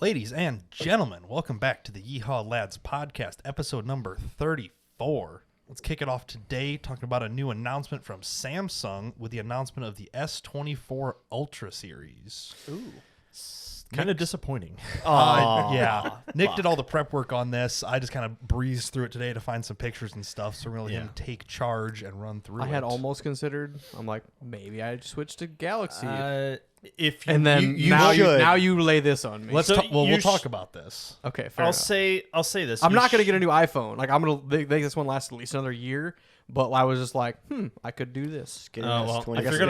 Ladies and gentlemen, welcome back to the Yeehaw Lads podcast, episode number 34. Let's kick it off today talking about a new announcement from Samsung with the announcement of the S24 Ultra series. Ooh. Kind of disappointing. Yeah. Nick did all the prep work on this. I just kind of breezed through it today to find some pictures and stuff, so we're going to let him take charge and run through it. I had almost considered, I'm like, maybe I switch to Galaxy. If you, and then you now should. you lay this on me. We'll talk about this. Okay, fair I'll enough. say this. I'm not going to get a new iPhone. Like, I'm going to make this one last at least another year. But I was just like, I could do this. Get well, I guess if you're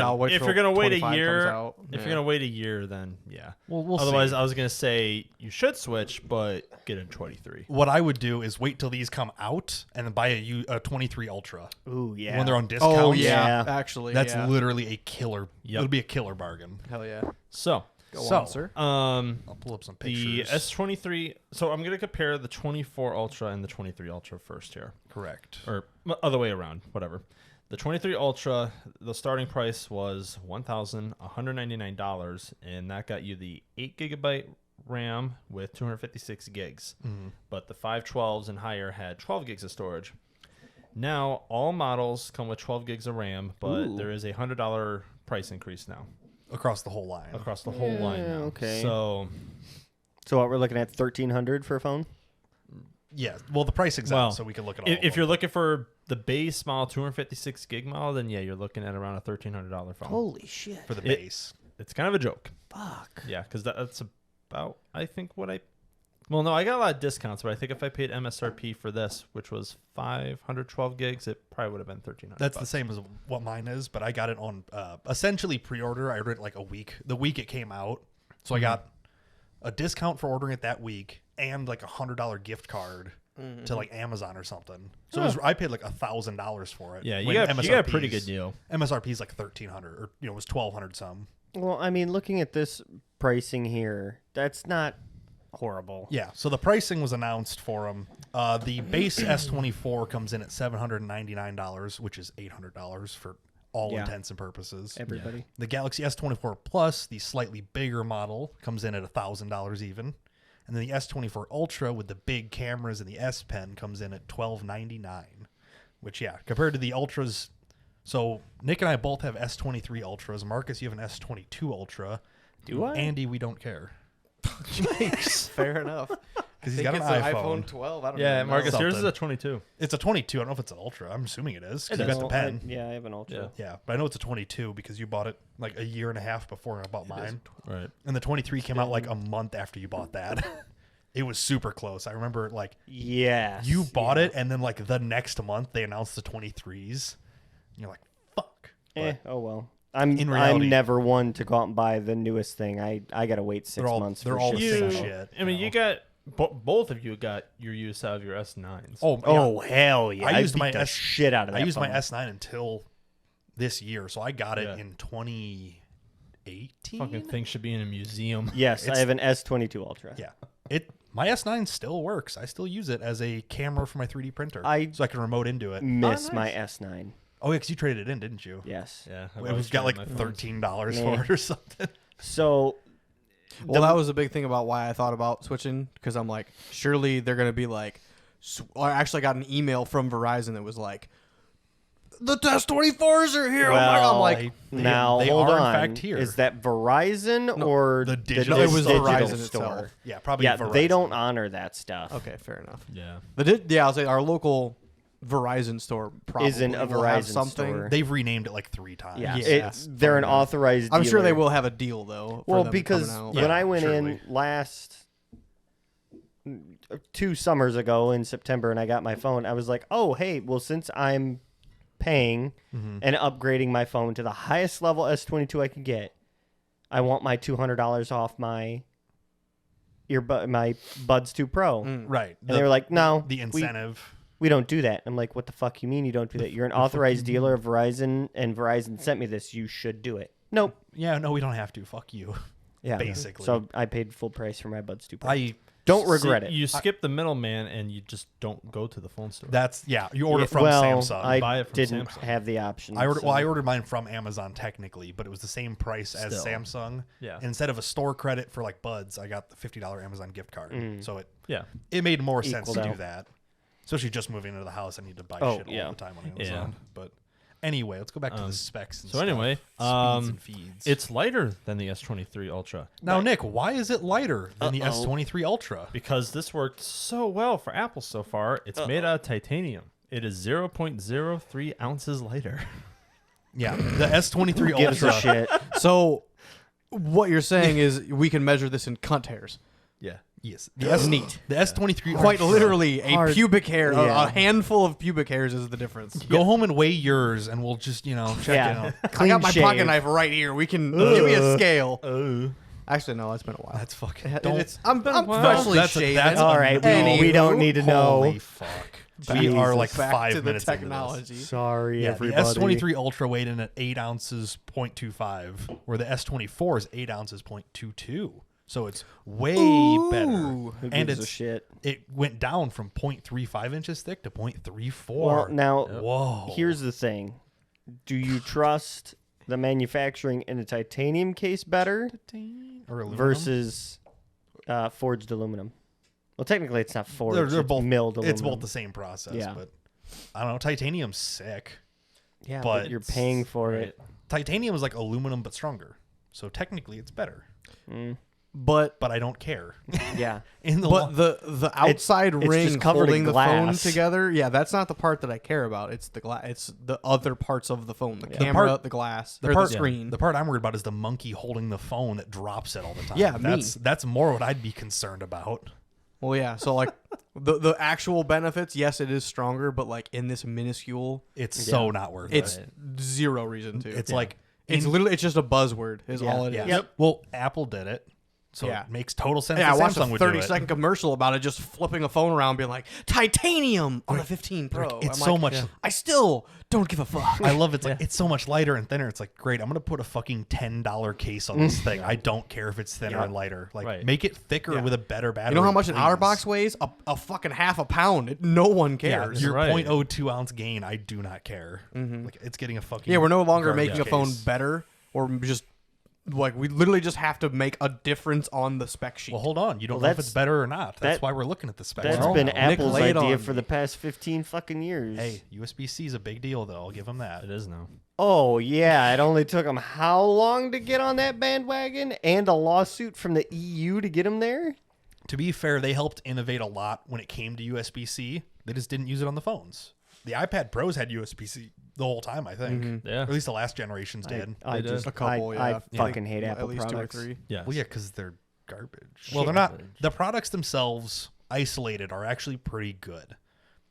gonna wait a 25 year, comes out, if you're gonna wait a year, then yeah. Well, we'll Otherwise, see. I was gonna say you should switch, but get a 23. What I would do is wait till these come out and then buy a 23 Ultra. Ooh, yeah. When they're on discount. Oh, yeah. Yeah. Actually, That's yeah. literally a killer. Yep. It'll be a killer bargain. Hell yeah. So, Go on, sir. I'll pull up some the pictures. S23. So I'm gonna compare the 24 Ultra and the 23 Ultra first here, Correct. or other way around, whatever. The 23 Ultra, the starting price was $1,199, and that got you the 8 gigabyte RAM with 256 gigs. Mm-hmm. But the 512s and higher had 12 gigs of storage. Now, all models come with 12 gigs of RAM, but there is a $100 price increase now. Across the whole line. Across the whole line now. Okay. So what, we're looking at $1,300 for a phone? Yeah. Well, the pricing's Well, out, so we can look at all if of you're them. looking for the base model 256 gig model, then yeah, you're looking at around a $1,300 phone. Holy shit. For the base. It's kind of a joke. Fuck. Yeah, because that's about, I think, what I... Well, no, I got a lot of discounts, but I think if I paid MSRP for this, which was 512 gigs, it probably would have been $1,300. That's the same as what mine is, but I got it on essentially pre-order. I ordered it like the week it came out. So I got a discount for ordering it that week and like $100 gift card to like Amazon or something. So I paid like $1,000 for it. Yeah, you when got a MSRP pretty is- good deal. MSRP is like $1,300 or it was $1,200 some. Well, I mean, looking at this pricing here, that's not horrible. Yeah, so the pricing was announced for them. The base S24 comes in at $799, which is $800 for all intents and purposes. Everybody. The Galaxy S24 Plus, the slightly bigger model, comes in at $1,000 even. And then the S24 Ultra with the big cameras and the S Pen comes in at $1,299, which, yeah, compared to the Ultras. So Nick and I both have S23 Ultras. Marcus, you have an S22 Ultra. Do I? Andy, we don't care. Fair enough. Because he's I got think an it's iPhone. iPhone 12. I don't Yeah, know. Marcus, yours is Something. a 22. It's a 22. I don't know if it's an Ultra. I'm assuming it is. 'Cause you It is. got the pen. Yeah, I have an Ultra. Yeah, but I know it's a 22 because you bought it like a year and a half before I bought mine. Right. And the 23 came out like a month after you bought that. It was super close. I remember like Yes. you bought it and then like the next month they announced the 23s. And you're like, fuck. But Oh well. I'm In reality- never one to go out and buy the newest thing. I gotta wait 6 months. they're for all shit the to same come out. shit. I mean, you got... both of you got your use out of your S9s. Oh hell yeah! I used beat my the S- shit out of I that used my phone. S9 until this year. So I got it Yeah. in 2018. Fucking thing should be in a museum. Yes, I have an S22 Ultra. Yeah. My S9 still works. I still use it as a camera for my 3D printer. So I can remote into it. Miss my S9. Oh, yeah, because you traded it in, didn't you? Yes. Yeah. It was got like $13 for it or something. So Well, that was a big thing about why I thought about switching, because I'm like, surely they're going to be like, I actually got an email from Verizon that was like, the S24s are here. Well, I'm like, now they hold are in on. fact here. Is that Verizon or the digital No, it was digital Verizon store? itself. Yeah, probably Yeah, Verizon. they don't honor that stuff. okay, fair enough. Yeah. I'll say our local Verizon store probably Isn't a will have Verizon something. store. They've renamed it like 3 times. Yeah, Yeah. they're an authorized. I'm sure they dealer. will have a deal though. for Well, them because coming out. Yeah, when I went surely. in last 2 summers ago in September and I got my phone, I was like, oh, hey, well, since I'm paying and upgrading my phone to the highest level S22 I can get, I want my $200 off my my Buds 2 Pro. Right. And they were like, no, the incentive. we don't do that. I'm like, what the fuck you mean you don't do that? You're an authorized dealer of Verizon, and Verizon sent me this. You should do it. Nope. Yeah, no, we don't have to. Fuck you. Yeah. Basically. So I paid full price for my Buds 2 Pro. Don't regret it. You skip the middleman and you just don't go to the phone store. That's you order Yeah, from well, Samsung. I Buy it from didn't Samsung. have the option. I ordered so- I ordered mine from Amazon technically, but it was the same price as Still. Samsung. Yeah. Instead of a store credit for like Buds, I got the $50 Amazon gift card. So Yeah. it made more sense Equaled to do out. that. Especially just moving into the house, I need to buy Oh, shit yeah. all the time on Yeah. Amazon. But anyway, let's go back to the specs. And So stuff. anyway, Speeds and feeds. it's lighter than the S23 Ultra. now, Nick, why is it lighter than the Uh-oh. S23 Ultra? Because this worked so well for Apple so far, it's made out of titanium. It is 0.03 ounces lighter. Yeah, the S23 Gives a Ultra. shit. So what you're saying is we can measure this in cunt hairs. Yeah. Yes, the Neat. The S23 Quite Ultra. literally, a Hard. pubic hair, Yeah. a handful of pubic hairs is the difference. Go home and weigh yours, and we'll just check it Yeah. out. I Clean got my shave. pocket knife right here. We can give me a scale. Oh. Actually, no, it's been a while. That's fucking. I'm a while. freshly That's shaven. All right, Anywho, we don't need to know. Holy fuck. We are like Back 5 to the minutes into technology. Sorry, this. Yeah, everybody. the S23 Ultra weighed in at 8 ounces 0.25, where the S24 is 8 ounces 0.22. So it's way better. Ooh. Who And gives a it's shit? it went down from 0.35 inches thick to 0.34. Well, now Whoa. here's the thing: do you trust the manufacturing in a titanium case better or aluminum? versus forged aluminum? Well, technically, it's not forged. They're it's both milled aluminum. It's both the same process, Yeah. but I don't know. Titanium's sick. Yeah, but but you're paying for Right. it. Titanium is like aluminum but stronger. So technically it's better, But but I don't care. Yeah. In the but the outside it's ring just covered holding in the phone glass. together, yeah, that's not the part that I care about. It's the glass. It's the other parts of the phone, the camera, part- the glass, the or part, the screen. The part I'm worried about is the monkey holding the phone that drops it all the time. Yeah, me. that's more what I'd be concerned about. Well, yeah. So like the actual benefits, yes, it is stronger, but like in this minuscule, It's so not worth it's it. zero reason to. It's like it's literally it's just a buzzword. Is Yeah. all it is. yeah. Yep. Well, Apple did it, so Yeah. it makes total sense. Yeah, I that watched a Samsung would do 30-second it. commercial about it, just flipping a phone around, being like, "Titanium on the 15 Pro." It's I'm so like, much. I still don't give a fuck. I love it's like it's so much lighter and thinner. It's like great. I'm gonna put a fucking $10 case on this thing. I don't care if it's thinner Yeah. and lighter. Like Right. make it thicker Yeah. with a better battery. You know how much an please. outer box weighs? A fucking half a pound. No one Yeah, cares. your Right. 0.02 ounce gain. I do not care. Like it's getting a fucking Yeah, we're no longer garbage making a phone case. better, or just like we literally just have to make a difference on the spec sheet. Well, hold on. You don't Well, know if that's- it's better or not. That's that- why we're looking at the specs. That's now. been Nick Apple's laid idea on for me. the past 15 fucking years. Hey, USB-C is a big deal, though. I'll give them that. It is now. Oh, yeah. It only took them how long to get on that bandwagon and a lawsuit from the EU to get them there? To be fair, they helped innovate a lot when it came to USB-C. They just didn't use it on the phones. The iPad Pros had USB-C the whole time, I think. Yeah. Or at least the last generations did. I They did. just, A couple, I yeah. fucking hate At Apple least products. 2 or 3. Yeah. Well, yeah, because they're garbage. Well, they're not. The products themselves, isolated, are actually pretty good.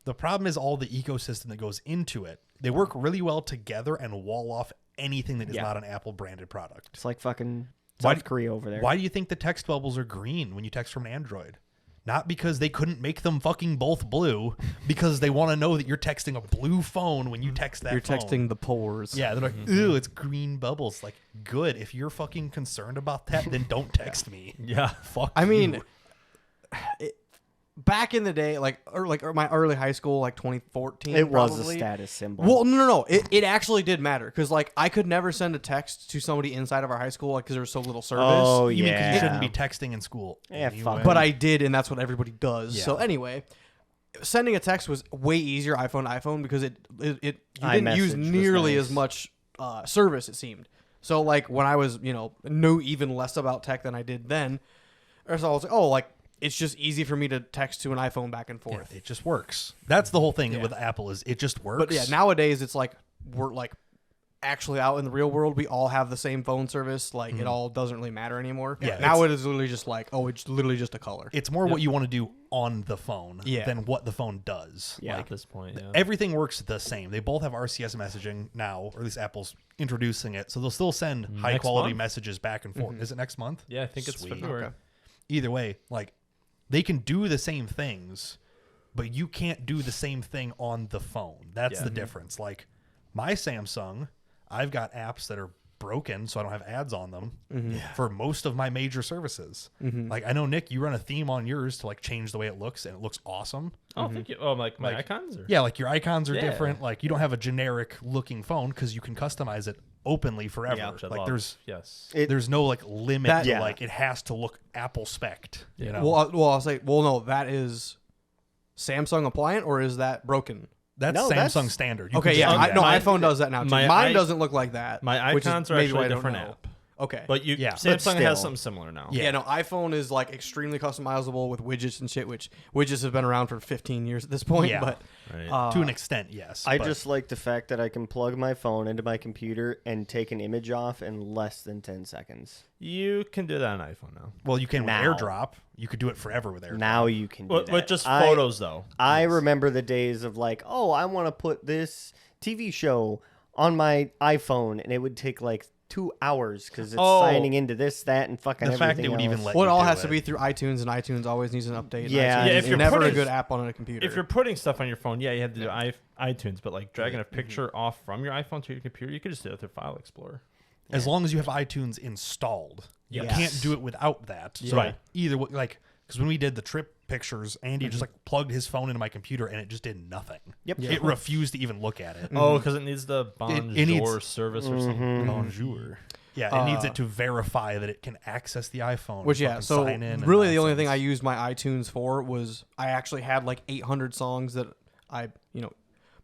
The problem is all the ecosystem that goes into it. They work really well together and wall off anything that is Yeah. not an Apple branded product. It's like fucking Why South Korea over there. Why do you think the text bubbles are green when you text from an Android? Not because they couldn't make them fucking both blue, because they want to know that you're texting a blue phone when you text that You're phone. texting the pores. Yeah, they're like, ew, it's green bubbles. Like, good. If you're fucking concerned about that, then don't text me. Yeah. Fuck I mean, you. back in the day, like my early high school, like 2014. It was a probably. status symbol. Well, no. It actually did matter because like I could never send a text to somebody inside of our high school like because there was so little service. Oh, You mean 'cause yeah. you shouldn't be texting in school. Yeah, anyway. fuck But I did, and that's what everybody does. Yeah. So anyway, sending a text was way easier iPhone to iPhone because you didn't use iMessage was nearly nice. as much service. It seemed so. Like when I was knew even less about tech than I did then, or so I was like, oh, like it's just easy for me to text to an iPhone back and Yeah, forth. it just works. That's the whole thing Yeah. with Apple is it just works. But yeah, nowadays it's like we're like actually out in the real world, we all have the same phone service. Like it all doesn't really matter anymore. Yeah, now it is literally just like, oh, it's literally just a color. it's more what you want to do on the phone Yeah. than what the phone does. Yeah. At this point, yeah. Everything works the same. They both have RCS messaging now, or at least Apple's introducing it. So they'll still send high quality month? messages back and forth. Is it next month? Yeah, I think it's Sweet. February. Okay. Either way, like they can do the same things, but you can't do the same thing on the phone. That's Yeah. the difference. Like my Samsung, I've got apps that are broken, so I don't have ads on them Mm-hmm. for most of my major services. Like I know Nick, you run a theme on yours to like change the way it looks, and it looks awesome. Oh, thank you. Oh, like my Like, icons? Or? Yeah, like your icons are Yeah. different. Like you don't have a generic looking phone because you can customize it openly forever. Yeah, Which I like love. there's Yes. there's no like limit That- to Yeah. like it has to look Apple spec'd. You know, I'll say, no, that is Samsung appliant, or is that broken? that's No, Samsung that's- standard. You Okay, can yeah, just do that. iPhone does that now too. my Mine i- doesn't look like that. My which is icons are maybe actually why a I don't different know. app. Okay, But Yeah. Samsung But has still. something similar now. yeah, no, iPhone is like extremely customizable with widgets and shit, which widgets have been around for 15 years at this point. Yeah. But Right. To an extent, yes. I but just like the fact that I can plug my phone into my computer and take an image off in less than 10 seconds. You can do that on iPhone now. well, you can now. with AirDrop. You could do it forever with AirDrop. Now you can do that. With just I- photos, though. I remember the days of like, oh, I want to put this TV show on my iPhone, and it would take like 2 hours because it's Oh. signing into this, that, and fucking The fact everything it would else. even let well, it you all do has to it. be through iTunes, and iTunes always needs an update. and Yeah. iTunes Yeah, if is you're never a putting- good app on a computer. If you're putting stuff on your phone, yeah, you have to do iTunes, but like dragging a picture off from your iPhone to your computer, you could just do it through File Explorer. As long as you have iTunes installed, you Yes. can't do it without that. So Right. either like because when we did the trip pictures, Andy just like plugged his phone into my computer and it just did nothing. Yep. It refused to even look at it. Oh, because it needs the Bonjour it needs- service or something. Bonjour. Yeah, it needs it to verify that it can access the iPhone. Which and yeah, fucking so sign in and really the only thing I nonsense. used my iTunes for was I actually had like 800 songs that I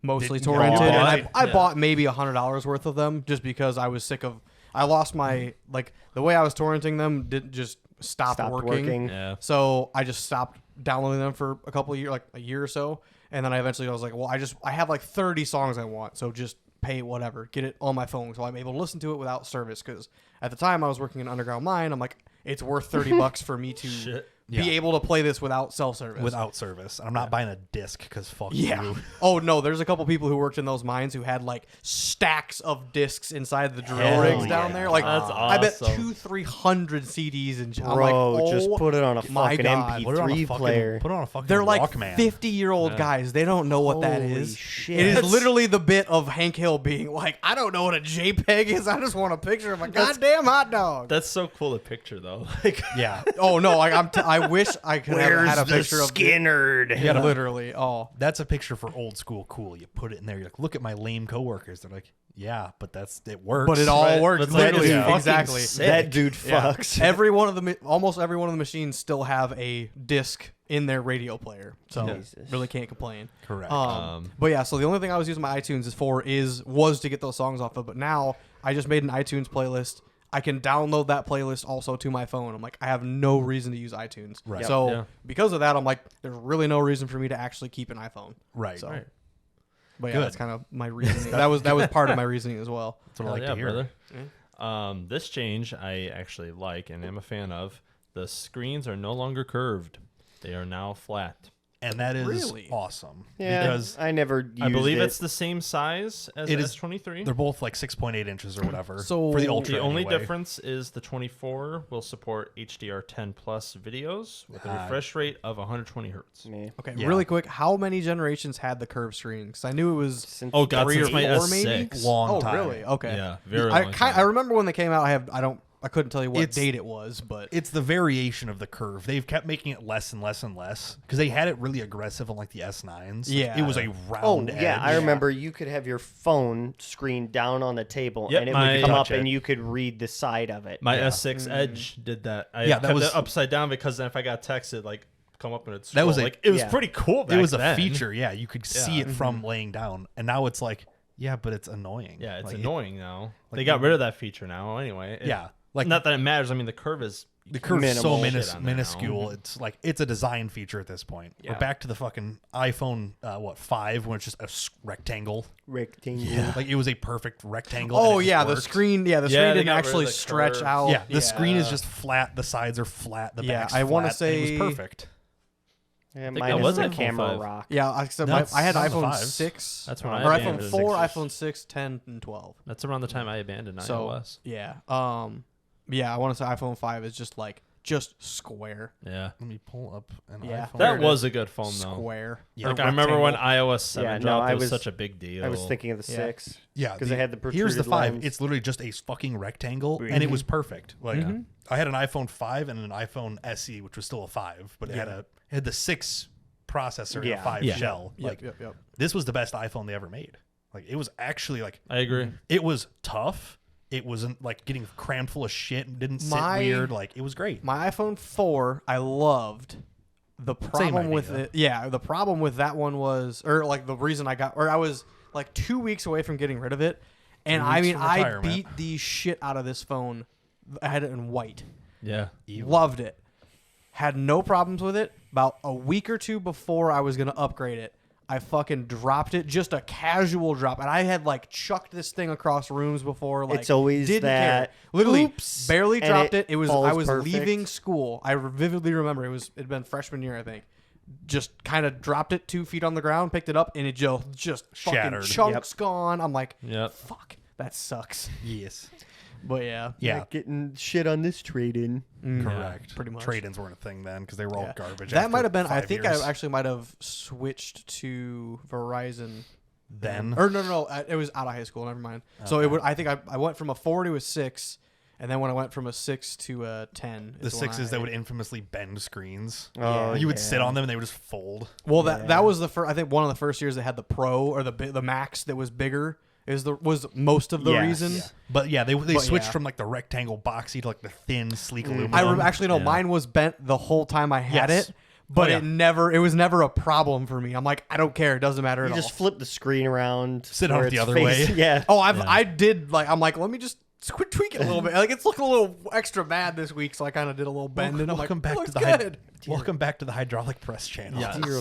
mostly Didn't- torrented, Oh, and right. I Yeah. bought maybe $100 worth of them just because I was sick of. I lost my like the way I was torrenting them didn't just stop Stopped working. working. Yeah. So I just stopped downloading them for a couple of years, like a year or so, and then I was like, well, I have like 30 songs I want, so just pay whatever, get it on my phone, so I'm able to listen to it without service. Because at the time I was working in underground mine, I'm like, it's worth $30 for me to Shit. be Yeah. able to play this without cell service. without service. And I'm not buying a disc because fuck Yeah. you. Oh no, there's a couple people who worked in those mines who had like stacks of discs inside the drill Hell rigs yeah. down there. Like That's I bet awesome. 200-300 CDs and I'm Bro, like, oh, just put it on a my fucking God. Put it on a MP3 fucking player. Put it on a fucking They're like Walkman. 50-year-old Yeah. guys. They don't know what that Holy is. shit. It is That's- literally the bit of Hank Hill being like, I don't know what a JPEG is. I just want a picture of a goddamn hot dog. That's so cool to picture, though. Like, Yeah. Oh no, like I wish I could have had a picture of Skinnerd? Yeah, literally. Oh, That's a picture for old school cool. You put it in there. You're like, look at my lame coworkers. They're like, yeah, but it works. but it all Right. works. It's like, Literally, it's fucking exactly. sick. That dude Yeah. fucks. Every one of the almost every one of the machines still have a disc in their radio player, so Jesus. really can't complain. Correct. But yeah, so the only thing I was using my iTunes was to get those songs off of. But now I just made an iTunes playlist. I can download that playlist also to my phone. I'm like, I have no reason to use iTunes. Right. So Yeah. because of that, I'm like, there's really no reason for me to actually keep an iPhone. right. So, Right. but yeah, Good. that's kind of my reasoning. that was part of my reasoning as well. That's what I hell like yeah, to hear. brother. This change I actually like and am a fan of. The screens are no longer curved; they are now flat. And that is Really? awesome. Yeah, Because I never used I believe it. it's the same size as It the is- S23. they're both like 6.8 inches or whatever. So for the Ultra. The only anyway. difference is the 24 will support HDR10 plus videos with a Ah. refresh rate of 120 hertz. Yeah. Okay, Yeah. really quick, how many generations had the curved screen? Because I knew it was Since Oh god, 3 since or my 4 maybe. S6. Long time. Really? Okay. Yeah, very I long time. I remember when they came out. I couldn't tell you what It's- date it was, but It's the variation of the curve. They've kept making it less and less and less because they had it really aggressive on like the S9s. Like, Yeah. it was a Oh round yeah, edge. I remember you could have your phone screen down on the table, Yep, and it my- would come up, Touch it. and you could read the side of it. My Yeah. S6 Edge did that. I Yeah, that kept was- it upside down because then if I got texted, like come up and it'd That was scroll. a- like it was yeah. pretty cool. Back It was a then. feature. Yeah, you could see Yeah. it from laying down, and now it's like, yeah, but it's annoying. Yeah, it's Like, annoying now. like They got rid of that feature now. Anyway, Yeah, like not that it matters. I mean, the curve is the curve's so Minimal shit on there now. minuscule. It's like it's a design feature at this point. Yeah. We're back to the fucking iPhone 5 when it's just a rectangle. Rectangle. Like it was a perfect rectangle. oh and it yeah, just the worked. screen. Yeah, the Yeah, screen they didn't got rid of actually the stretch curve. out. Yeah, the screen is just flat. The sides are flat. The Yeah, back's I wanna flat, and it say- was perfect. Yeah, think mine that is was the iPhone camera 5. rock. Yeah, except No, it's I had on the iPhone 5s. 6. That's when or I iPhone abandoned 4, it. iPhone 6, 10, and 12. That's around the time I abandoned So iOS. yeah, yeah, I want to say iPhone 5 is just like just square. Yeah. Let me pull up an Yeah. iPhone. There That it was a good phone, though. Square. Yeah, Like, I remember when rectangle. iOS 7 Yeah, no, dropped, I it was was- such a big deal. I was thinking of the Yeah. 6. Yeah, because it had the here's the protruded 5. lens. It's literally just a fucking rectangle, and it was perfect. Like I had an iPhone 5 and an iPhone SE, which was still a 5, but it had the 6 processor and a Yeah. 5 Yeah. shell. Like Yep. this was the best iPhone they ever made. Like it was actually like I agree. it was tough. It wasn't like getting crammed full of shit and didn't sit My- weird. Like it was great. My iPhone 4, I loved. The problem with idea. it, the problem with that one was, or like the reason I was like 2 weeks away from getting rid of it, and 2 I weeks mean, from I retirement. beat the shit out of this phone. I had it in white, Yeah. loved it, had no problems with it. About a week or two before I was gonna upgrade it, I fucking dropped it, just a casual drop, and I had like chucked this thing across rooms before. Like It's always didn't that, care. Literally oops, barely and dropped it it. It was falls I was perfect. leaving school. I vividly remember it'd been freshman year, I think. Just kind of dropped it 2 feet on the ground, picked it up, and it just fucking Shattered. chunks gone. I'm like, Yep. fuck, that sucks. Yes. But yeah, Yeah. Not getting shit on this trade-in. Correct. pretty much. Trade-ins weren't a thing then because they were all Yeah. garbage. That after might have been. I 5 think years. I actually might have switched to Verizon. Then Or no, it was out of high school. Never mind. So it would. I think I went from a 4 to a 6, and then when I went from a 6 to a 10, the is when 6s I- that would infamously bend screens. Oh, You would sit yeah. on them and they would just fold. Well, Yeah. that was the first. I think one of the first years that had the Pro or the Max that was bigger was most of the Yes. reason. Yeah. But yeah, they But switched yeah. from like the rectangle boxy to like the thin, sleek aluminum. Actually no, Yeah. mine was bent the whole time I had Yes. it, but Oh, yeah. it was never a problem for me. I'm like, I don't care, it doesn't matter You at just all. flip the screen around. Sit on where it the it's other face- way. Yeah. Oh, I did like I'm like, let me just quit tweaking a little bit. Like it's looking a little extra bad this week, so I kind of did a little bend, and I'm like, welcome back looks to the good. welcome back to the hydraulic press channel. Yeah. Dear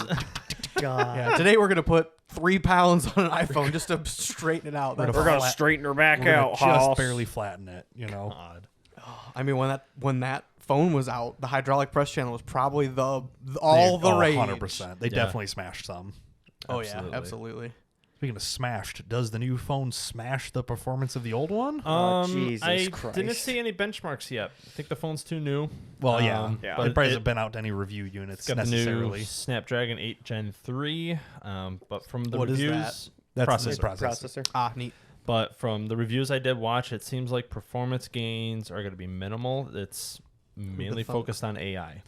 God. Yeah, today we're gonna put 3 pounds on an iPhone just to straighten it out. That's We're gonna all. straighten her back We're gonna out, just Hoss. barely flatten it, you know. God. I mean, when that phone was out, the hydraulic press channel was probably the rage. 100%. They Yeah. definitely smashed some. Oh yeah, Absolutely. absolutely. Speaking of smashed, does the new phone smash the performance of the old one? Oh, Jesus I Christ. didn't see any benchmarks yet. I think the phone's too new. Well, yeah, Yeah. but it probably hasn't been out to any review units Got the new necessarily. Snapdragon 8 Gen 3, but from the What is reviews, that? That's processor. the processor. Processor. Ah, neat. But from the reviews I did watch, it seems like performance gains are going to be minimal. It's mainly fuck? focused on AI.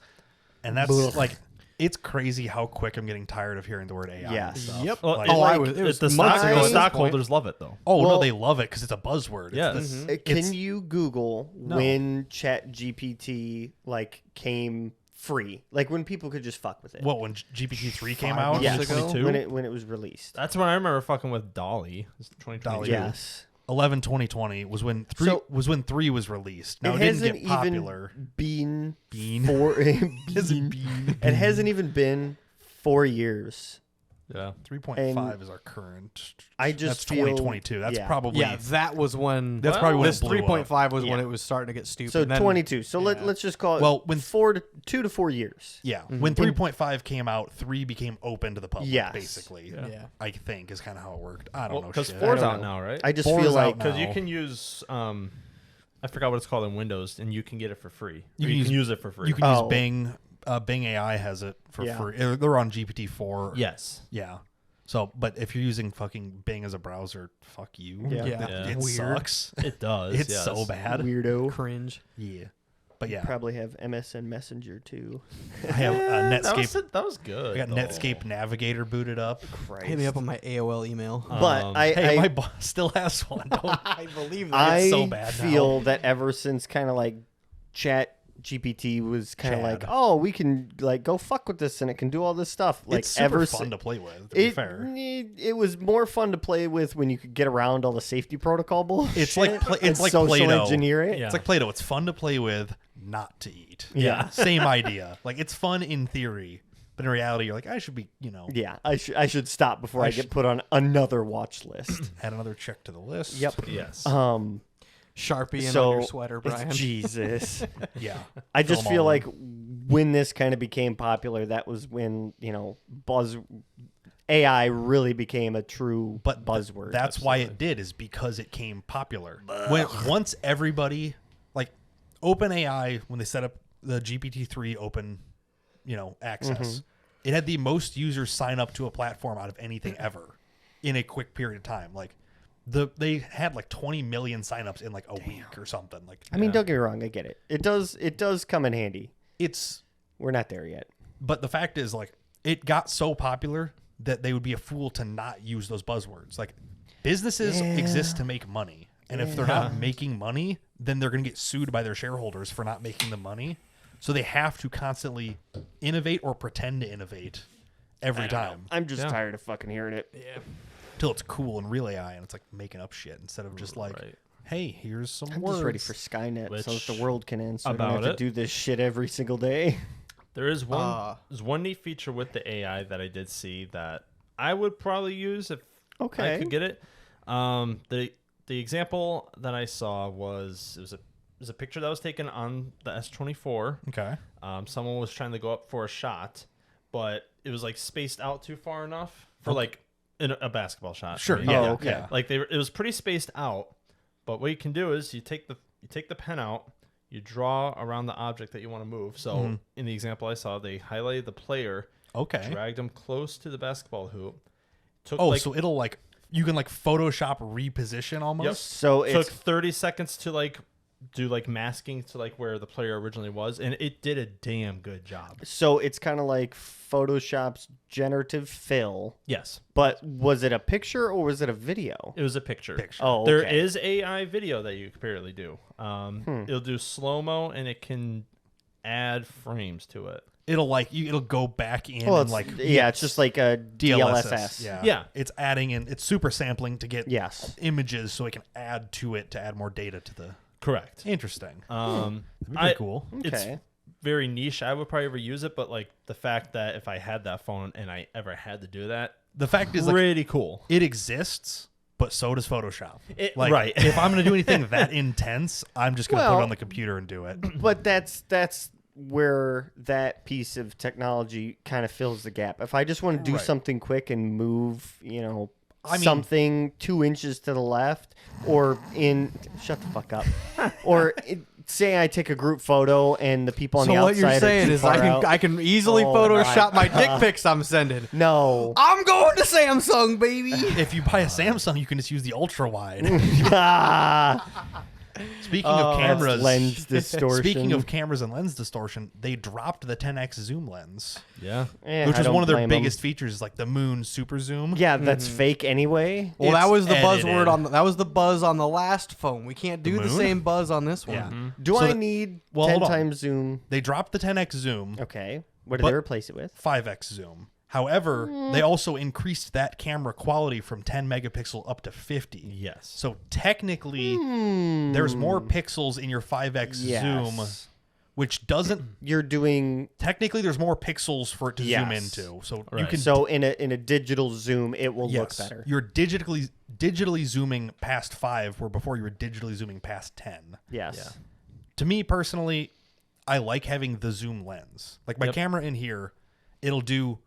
And that's Ugh. like, it's crazy how quick I'm getting tired of hearing the word AI. and Yes. stuff. Yep. Well, Like- Oh, like, I was. It was the months ago at this stockholders love it though. Oh, no, Well- they love it because it's a buzzword. It's Yeah. this- Mhm. it's- Can you Google No. when ChatGPT like came free? Like when people could just fuck with it. What, when GPT-3 came 5 out? months Yes. ago? when it was released. That's when I remember fucking with Dolly. It's 2022. Dolly. Yes. 11/2020 was when 3 So- was released. Now, it, it didn't hasn't get popular. even been Bean. Bean. Bean. It hasn't even been 4 years. Yeah. 3.5 is our current. I That's just feel- 2022. That's yeah. probably Yeah, that was when. that's probably when this it blew 3.5 was when Yeah. it was starting to get stupid. So And then- 22. So yeah. let's just call it Well, when 2 to 4 years. Yeah, when 3.5 came out, 3 became open to the public. Yes. Basically, Yeah. I think is kind of how it worked. I don't Well, know because shit. 4's I don't out know. now, right? I just 4 feel is like out now. Because you can use I forgot what it's called in Windows, and you can get it for free. You Or can You can use- use it for free. You can Oh. use Bing. Bing AI has it for Yeah. free. They're on GPT-4. Yes. Yeah. So, but if you're using fucking Bing as a browser, fuck you. Yeah. Yeah. It Weird. sucks. It does. It's yes. so bad. weirdo. Cringe. Yeah. But yeah, Probably have MSN Messenger too. I have Netscape. That was good. I got though. Netscape Navigator booted up. Christ. Hit me up on my AOL email. But Hey, I my boss still has one. Don't I believe that. I so bad now. feel that ever since kind of like Chat GPT was kind of like, Chad. oh, we can like go fuck with this and it can do all this stuff. Like it's super ever fun to play with. To be fair, it was more fun to play with when you could get around all the safety protocol bullshit. It's like it's and like social Play-Doh. engineer it. Yeah. It's like Play-Doh. It's fun to play with, not to eat. Yeah. Same idea. Like it's fun in theory, but in reality, you're like, I should be, Yeah, I should stop before I, I get should- put on another watch list. add another check to the list. Yep. Yes. Sharpie in So on your sweater, Brian. Jesus. Yeah. I Fill just 'em feel all in. like when this kind of became popular, that was when AI really became a true But buzzword. that's why it did, is because it came popular. Once everybody, like OpenAI, when they set up the GPT-3 open, access. It had the most users sign up to a platform out of anything ever in a quick period of time. Like they had like 20 million signups in like a week or something. Like, I mean, don't get me wrong, I get it. It does come in handy. We're not there yet. But the fact is, like, it got so popular that they would be a fool to not use those buzzwords. Like, businesses exist to make money. And if they're not making money, then they're going to get sued by their shareholders for not making the money. So they have to constantly innovate or pretend to innovate every time. I'm just tired of fucking hearing it. Yeah. Till it's cool and real AI and it's like making up shit instead of just like, hey, here's some I'm words. just ready for Skynet so that the world can end so I don't about have to it. do this shit every single day. There is one neat feature with the AI that I did see that I would probably use if I could get it. The example that I saw was it was a picture that was taken on the S24. Okay. Someone was trying to go up for a shot, but it was like spaced out too far enough for like in a basketball shot. Sure. I mean, Yeah. okay. Yeah. Like it was pretty spaced out, but what you can do is you take the pen out, you draw around the object that you want to move. So in the example I saw, they highlighted the player, Okay. dragged them close to the basketball hoop. Took So it'll like, you can like Photoshop reposition almost. So took it's 30 seconds to like do like masking to like where the player originally was, and it did a damn good job. kind of like Photoshop's generative fill. Yes, But was it a picture or was it a video? it was a picture. Oh, There okay. is AI video that you can apparently do. It'll do slow-mo, and it can add frames to it. It'll go back in Well, and it's, like it's just like a DLSS. Yeah. It's adding in, it's super sampling to get Yes. images so it can add to it to add more data to the. Correct. Interesting. That'd be pretty cool. It's Okay. very niche. I would probably reuse it, but like the fact that if I had that phone and I ever had to do that, The fact is, like, pretty cool. it exists, but so does Photoshop. Like, right. if I'm going to do anything that intense, I'm just going to put Well- it on the computer and do it. But that's where that piece of technology kind of fills the gap. If I just want to do Right. something quick and move, I mean- something 2 inches to the left, or shut the fuck up, or say I take a group photo and the people on So the what outside you're are saying too is far I out. can easily Oh Photoshop my my dick pics I'm sending. No. I'm going to Samsung, baby. If you buy a Samsung, you can just use the ultra wide. Speaking Oh, of that's cameras, lens distortion. Speaking of cameras and lens distortion, they dropped the 10x zoom lens, Yeah. which I was don't one of their blame 'em. biggest features, is like the moon super zoom. Yeah, that's fake anyway. Well, that It's was the edited. buzzword that was the buzz on the last phone. We can't do the moon? same buzz on this one. Yeah. Do So I the- need well, 10 hold on. times zoom? They dropped the 10x zoom, Okay. What did But- they replace it with? 5x zoom. However, they also increased that camera quality from 10 megapixel up to 50. Yes. So technically, there's more pixels in your 5x zoom, Yes. which doesn't. You're doing Technically, there's more pixels for it to zoom Yes. into. So you Right. can. so in a digital zoom, it will yes, look better. you're digitally zooming past 5, where before you were digitally zooming past 10. Yes. Yeah. To me personally, I like having the zoom lens. Like my Yep. camera in here, it'll do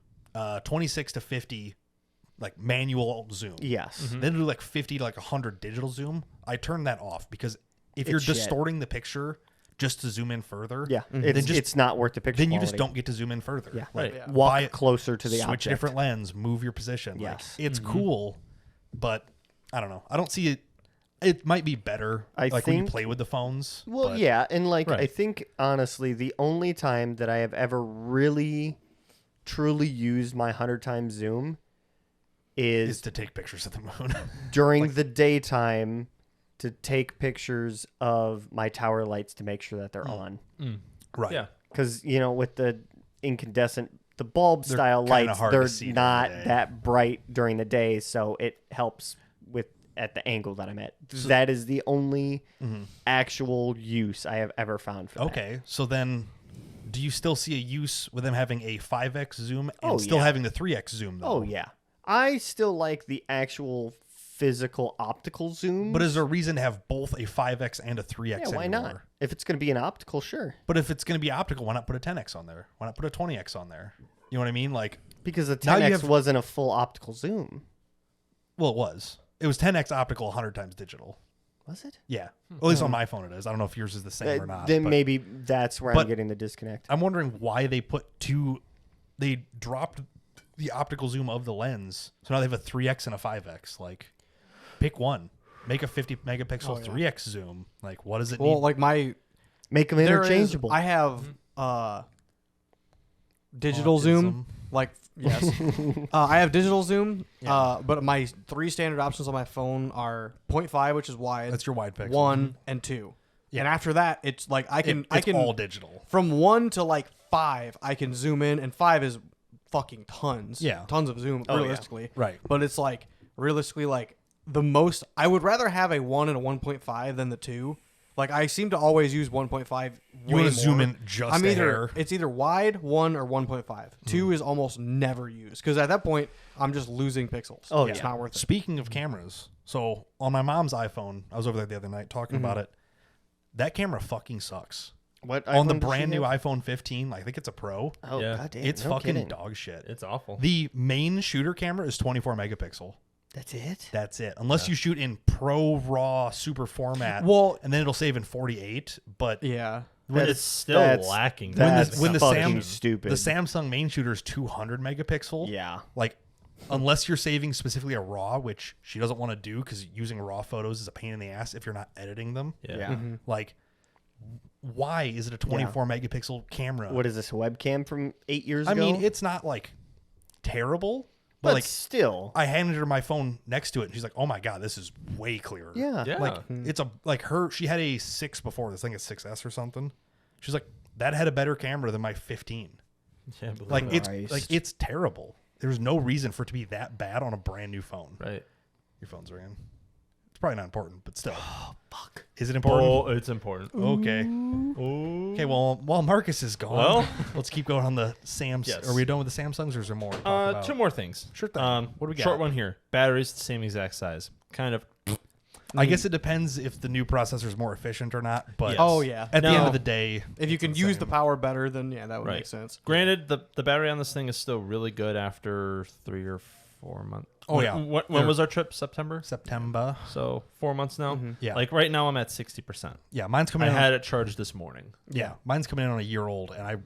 26 to 50 like manual zoom. Yes. Then it'll do like 50 to like 100 digital zoom. I turn that off because if you're It's shit. distorting the picture just to zoom in further, Yeah. then It's not worth the picture then you just quality. don't get to zoom in further. Yeah. Like Right. Walk buy- closer to the switch object. a different lens, move your position. Like, Yes. it's cool, but I don't know. I don't see it. It might be better I like when you think- play with the phones. Well, but yeah, and like I Right. think honestly, the only time that I have ever really, truly used my 100 times zoom is is to take pictures of the moon. during the daytime to take pictures of my tower lights to make sure that they're on. Right. Yeah. Because with the incandescent, the bulb They're style kinda lights, hard to they're see during not the day. that bright during the day, so it helps with at the angle that I'm at. That is the only actual use I have ever found for that. Okay. So then, do you still see a use with them having a 5x zoom and Oh, still yeah. having the 3x zoom though? Oh yeah, I still like the actual physical optical zoom. But is there a reason to have both a 5x and a 3x yeah, why anymore? not? If it's going to be an optical, sure. But if it's going to be optical, why not put a 10x on there? Why not put a 20x on there? You know what I mean? Like, Because the Now you 10x have- wasn't a full optical zoom. well, it was. It was 10x optical, 100 times digital. Was it? Yeah. At least on my phone it is. I don't know if yours is the same or not. Then but maybe that's where I'm getting the disconnect. I'm wondering why they they dropped the optical zoom of the lens. So now they have a 3x and a 5x. Like, pick one. Make a 50 megapixel 3x zoom. Like, what does it need? Well, like Make them there is- interchangeable. I have digital zoom. Like, yes. I have digital zoom, but my 3 standard options on my phone are 0.5, which is wide. That's your wide pixel. 1 and 2. Yeah. And after that, it's like I can all digital. From 1 to like 5, I can zoom in, and 5 is fucking tons. Yeah. Tons of zoom realistically. Right. But it's like realistically like the most I would rather have a 1 and a 1.5 than the 2. Like I seem to always use 1.5. You want to zoom in just I'm a either hair. it's either wide 1 or 1.5. 2 is almost never used because at that point I'm just losing pixels. Oh, It's yeah. not worth it. Speaking of cameras, so on my mom's iPhone, I was over there the other night talking about it. That camera fucking sucks. What On the iPhone does she brand new have? iPhone 15, I think it's a Pro. Oh, Yeah. goddamn. It's no fucking kidding. dog shit. It's awful. The main shooter camera is 24 megapixel. That's it? That's it. Unless you shoot in Pro RAW super format, Well- and then it'll save in 48. But Yeah. when it's still lacking. when the fucking stupid. the Samsung main shooter is 200 megapixel. Yeah. Like, unless you're saving specifically a RAW, which she doesn't want to do because using RAW photos is a pain in the ass if you're not editing them. Yeah. Yeah. Like, why is it a 24 megapixel camera? What is this, a webcam from 8 years I ago? mean, it's not like terrible, but but like still. I handed her my phone next to it, and she's like, "Oh my god, this is way clearer." Yeah. Yeah. Like it's a like her. She had a 6 before this. I think it's 6S or something. She's like, that had a better camera than my 15. Yeah, believe Like it. it's it's terrible. There's no reason for it to be that bad on a brand new phone. Right. Your phone's ringing. It's probably not important, but still. Oh fuck. Is it important? Oh, it's important. Okay. Oh. Okay. Well, while Marcus is gone, Well. let's keep going on the Samsung. Yes. Are we done with the Samsungs, or is there more? to talk about? 2 more things. Sure thing. What do we got? Short one here. Batteries the same exact size. Kind of. I guess it depends if the new processor is more efficient or not. But Yes. Oh yeah. at the end No. of the day, If you can use the power better, then yeah, that would Right. make sense. Granted, the battery on this thing is still really good after 3 or 4 months. Oh, When- yeah. When was our trip? September. September. So 4 months now. Yeah. Like right now, I'm at 60%. Yeah, mine's coming I in. had it charged this morning. Yeah, mine's coming in on a year old, and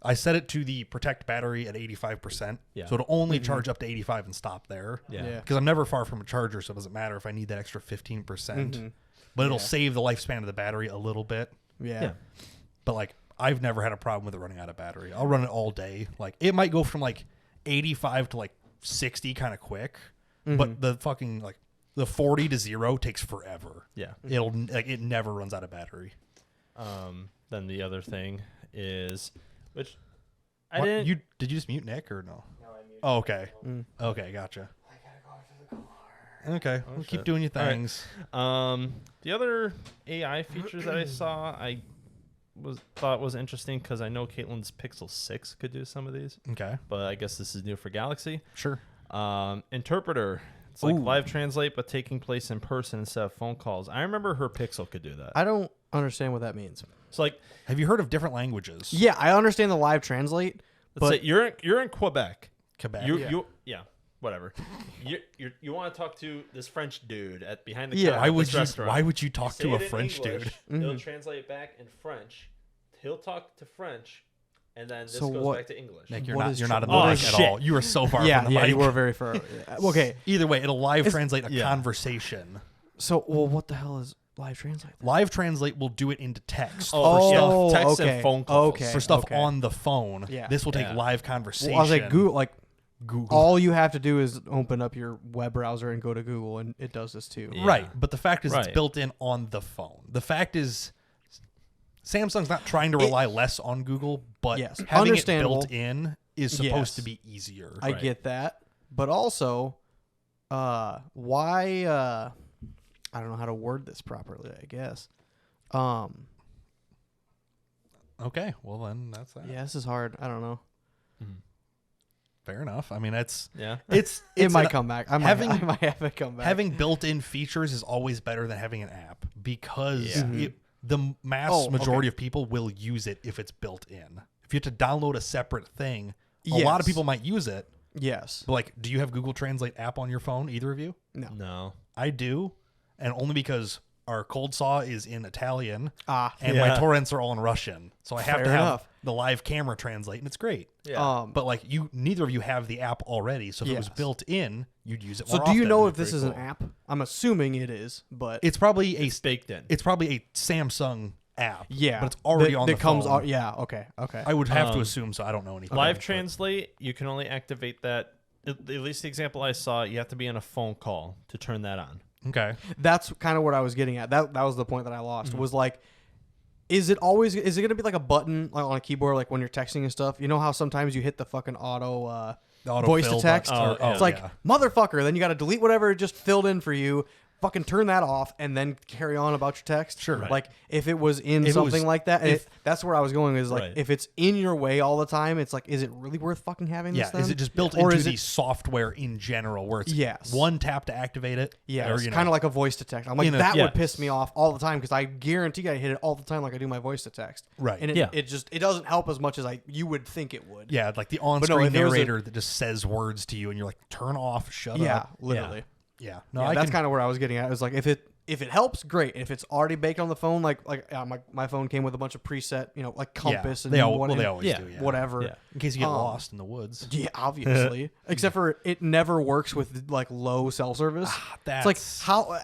I set it to the protect battery at 85%. Yeah. So it'll only charge up to 85 and stop there. Yeah. Yeah. Because I'm never far from a charger, so it doesn't matter if I need that extra 15%. percent But it'll save the lifespan of the battery a little bit. Yeah. Yeah. But like, I've never had a problem with it running out of battery. I'll run it all day. Like, it might go from like 85 to like 60 kind of quick, but the fucking like the 40 to 0 takes forever. Yeah. It'll like it never runs out of battery. Then the other thing is, which I What- didn't. did you just mute Nick or no? No, I muted. Oh, okay. Okay, gotcha. I gotta go to the car. Okay, well, keep shit. doing your All right. things. The other AI features that I saw, I thought was interesting because I know Caitlin's Pixel 6 could do some of these, Okay, but I guess this is new for Galaxy. sure. Interpreter. It's like Ooh. live translate, but taking place in person instead of phone calls. I remember her Pixel could do that. I don't understand what that means. So like, Have you heard of different languages? Yeah, I understand the live translate, let's but say you're in Quebec. Quebec. Yeah, whatever. you want to talk to this French dude at behind the Yeah. counter Why at would this you? restaurant. Why would you talk Say to a it in French English, dude? He'll translate it back in French. He'll talk to French, and then this So goes what- back to English. Nick, What you're is not in tra- the Oh, mic at shit. all. You are so far yeah, from the yeah, mic. you were very far. Yeah. Okay, Either way, it'll live translate a yeah. conversation. so well, what the hell is live translate? Live translate will do it into text Oh, yeah, text okay. and phone calls. Okay. for stuff okay. on the phone. Yeah. This will take Yeah. live conversation. Well, I was like Google, like Google. all you have to do is open up your web browser and go to Google, and it does this too. Yeah. Right, but the fact is Right. it's built in on the phone. The fact is Samsung's not trying to rely less on Google, but Yes, having it understandable. built in is supposed Yes. to be easier. I Right. get that, but also, why? I don't know how to word this properly. I guess. Okay, well then that's that. Yeah, this is hard. I don't know. Fair enough. I mean, it's Yeah. it's It might an- come back. I having- might have it come back. having built-in features is always better than having an app because Yeah. the mass Oh, majority okay. of people will use it if it's built in. If you have to download a separate thing, a lot of Yes. people might use it. Yes. But like, do you have Google Translate app on your phone? Either of you? No. I do, and only because our cold saw is in Italian, Ah, and yeah. my torrents are all in Russian. So I have Fair to have enough. the live camera translate, and it's great. Yeah. But like neither of you have the app already, so if it was Yes. built in, you'd use it So more do you often. know if this Pretty is an cool. app? I'm assuming it is, but It's probably a baked in. It's probably a Samsung app. yeah, but it's already that, on that the comes phone. out. Yeah, okay. I would have to Um, assume so. I don't know anything. Live but- translate, you can only activate that. At least the example I saw, you have to be on a phone call to turn that on. Okay. That's kind of what I was getting at. That was the point that I lost. Mm-hmm. Was like, is it going to be like a button like on a keyboard, like when you're texting and stuff? You know how sometimes you hit the fucking auto The auto voice fill to text? button- Oh, It's like yeah. motherfucker. Then you got to delete whatever it just filled in for you. Fucking turn that off and then carry on about your text. Sure. Right. Like if it was in If it something was- like that, and if- that's where I was going. Is like Right. if it's in your way all the time, it's like, is it really worth fucking having Yeah, this? Then? is it just built or into is the it? software in general, where it's Yes. one tap to activate it? Yeah, or, it's you know, kind of like a voice to text. I'm like, In a- that Yes. would piss me off all the time because I guarantee I hit it all the time like I do my voice to text. Right. And it, Yeah. it doesn't help as much as you would think it would. yeah, like the no, on-screen if there was a- narrator that just says words to you, and you're like, turn off, shut Yeah, up. literally. Yeah, no, Yeah, I that's can, kind of where I was getting at. It was like if it helps, great. If it's already baked on the phone, my phone came with a bunch of preset, like compass and they whatever, always yeah, do. Yeah. whatever. Yeah. In case you get Um, lost in the woods. Yeah, obviously. Except for it never works with like low cell service. It's like That's how.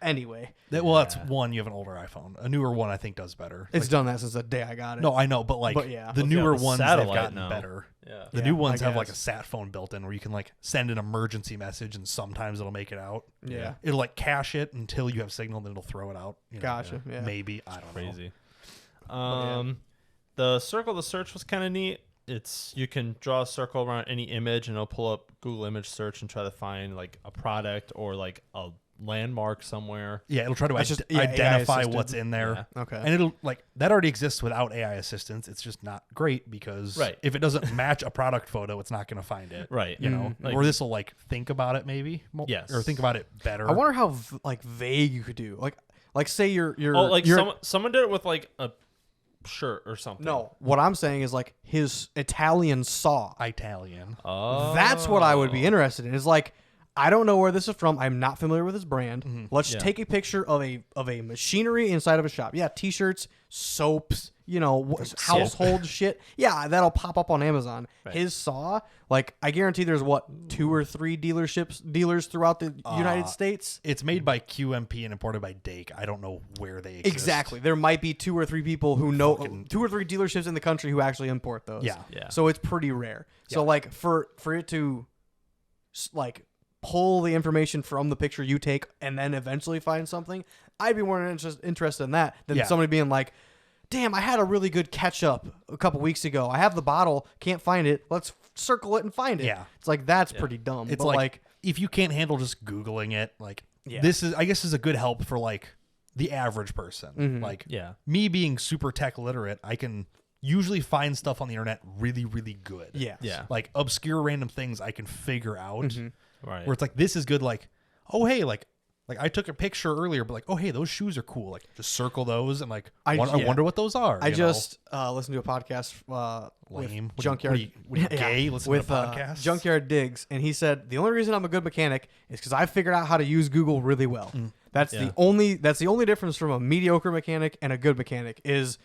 Anyway, that's one. You have an older iPhone. A newer one, I think, does better. it's done that since the day I got it. No, I know, but like But yeah. the Well, yeah, newer the ones, they've satellite gotten now. better. Yeah. The Yeah, new ones I have like a guess. sat phone built in where you can like send an emergency message and sometimes it'll make it out. Yeah. It'll like cache it until you have signal, then it'll throw it out. You know, Gotcha. Yeah. Maybe. I don't know. Crazy. yeah. The circle to search was kind of neat. You can draw a circle around any image and it'll pull up Google image search and try to find like a product or like a landmark somewhere. Yeah, it'll try to That's just- yeah, AI identify assisted. what's in there. Yeah. Okay. And it'll like that already exists without AI assistance. It's just not great because Right. if it doesn't match a product photo, it's not going to find it. Right. You know, Like- or this will like think about it maybe. Yes. Or think about it better. I wonder how vague you could do. Like say you're Oh, like you're, someone did it with like a shirt or something. No, what I'm saying is like his Italian saw. Italian. Oh. That's what I would be interested in. Is like I don't know where this is from. I'm not familiar with this brand. Mm-hmm. Let's Yeah. take a picture of a machinery inside of a shop. Yeah, t-shirts, soaps, household shit. Yeah, that'll pop up on Amazon. Right. His saw, like I guarantee there's 2 or 3 dealers throughout the United States. It's made by QMP and imported by Dake. I don't know where they exist. Exactly. There might be 2 or 3 people who know 2 or 3 dealerships in the country who actually import those. Yeah. Yeah. So it's pretty rare. So like for it to like pull the information from the picture you take and then eventually find something, I'd be more interested in that than Yeah. somebody being like, "Damn, I had a really good ketchup a couple weeks ago. I have the bottle, can't find it. Let's circle it and find it." Yeah. It's like that's pretty dumb. It's but like if you can't handle just Googling it, like Yeah. this is, I guess, is a good help for like the average person. Mm-hmm. Like Yeah. me being super tech literate, I can usually find stuff on the internet really, really good. yes. Yeah. Like obscure random things I can figure out. Mm-hmm. Right. Where it's like this is good. Like, oh hey, like I took a picture earlier, but like, oh hey, those shoes are cool. Like just circle those and like I yeah. wonder what those are. I you know? just listened to a podcast Lame. with Junkyard. What are you gay? Listen with to podcasts? Junkyard Diggs, and he said the only reason I'm a good mechanic is because I figured out how to use Google really well. That's Yeah. the only difference from a mediocre mechanic and a good mechanic is,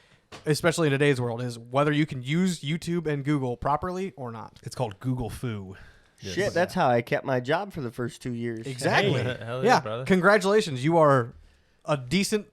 especially in today's world, is whether you can use YouTube and Google properly or not. It's called Google Foo. Shit, that's how I kept my job for the first 2 years. Exactly. Hey, hell yeah. brother. Congratulations, you are a decent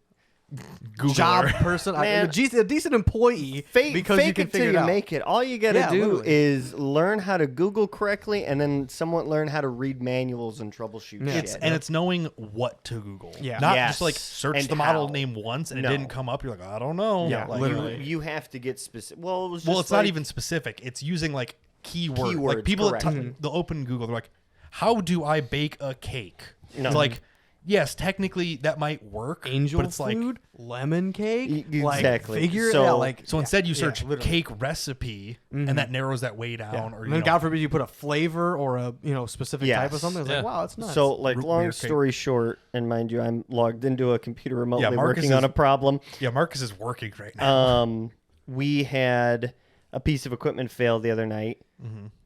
Googler. job person, Man. a decent employee Fake, because fake you can it till figure you it out. make it. All you got to Yeah, do literally. is learn how to Google correctly and then somewhat learn how to read manuals and troubleshoot Yeah. shit. And it's knowing what to Google. Yeah. Not Yes. just like search And the model how. name once and No. it didn't come up. You're like, I don't know. Yeah, Like, literally. You have to get specific. Well, it was just Well, it's not like- even specific. It's using like keywords. Like Keywords, people that correct. they'll open Google, they're like, how do I bake a cake? No. It's like, yes, technically that might work. Angel but it's like, food, lemon cake, Exactly. Like, figure So- it out. Like so instead you search literally. cake recipe and that narrows that way down. Yeah. Or And you then know, God forbid you put a flavor or a specific type of Yes. something. It's Yeah. like, wow, it's nuts. So, like, Root long beer cake. story short, and mind you, I'm logged into a computer remotely Marcus working on is- a problem. yeah, Marcus is working right now. We had a piece of equipment fail the other night,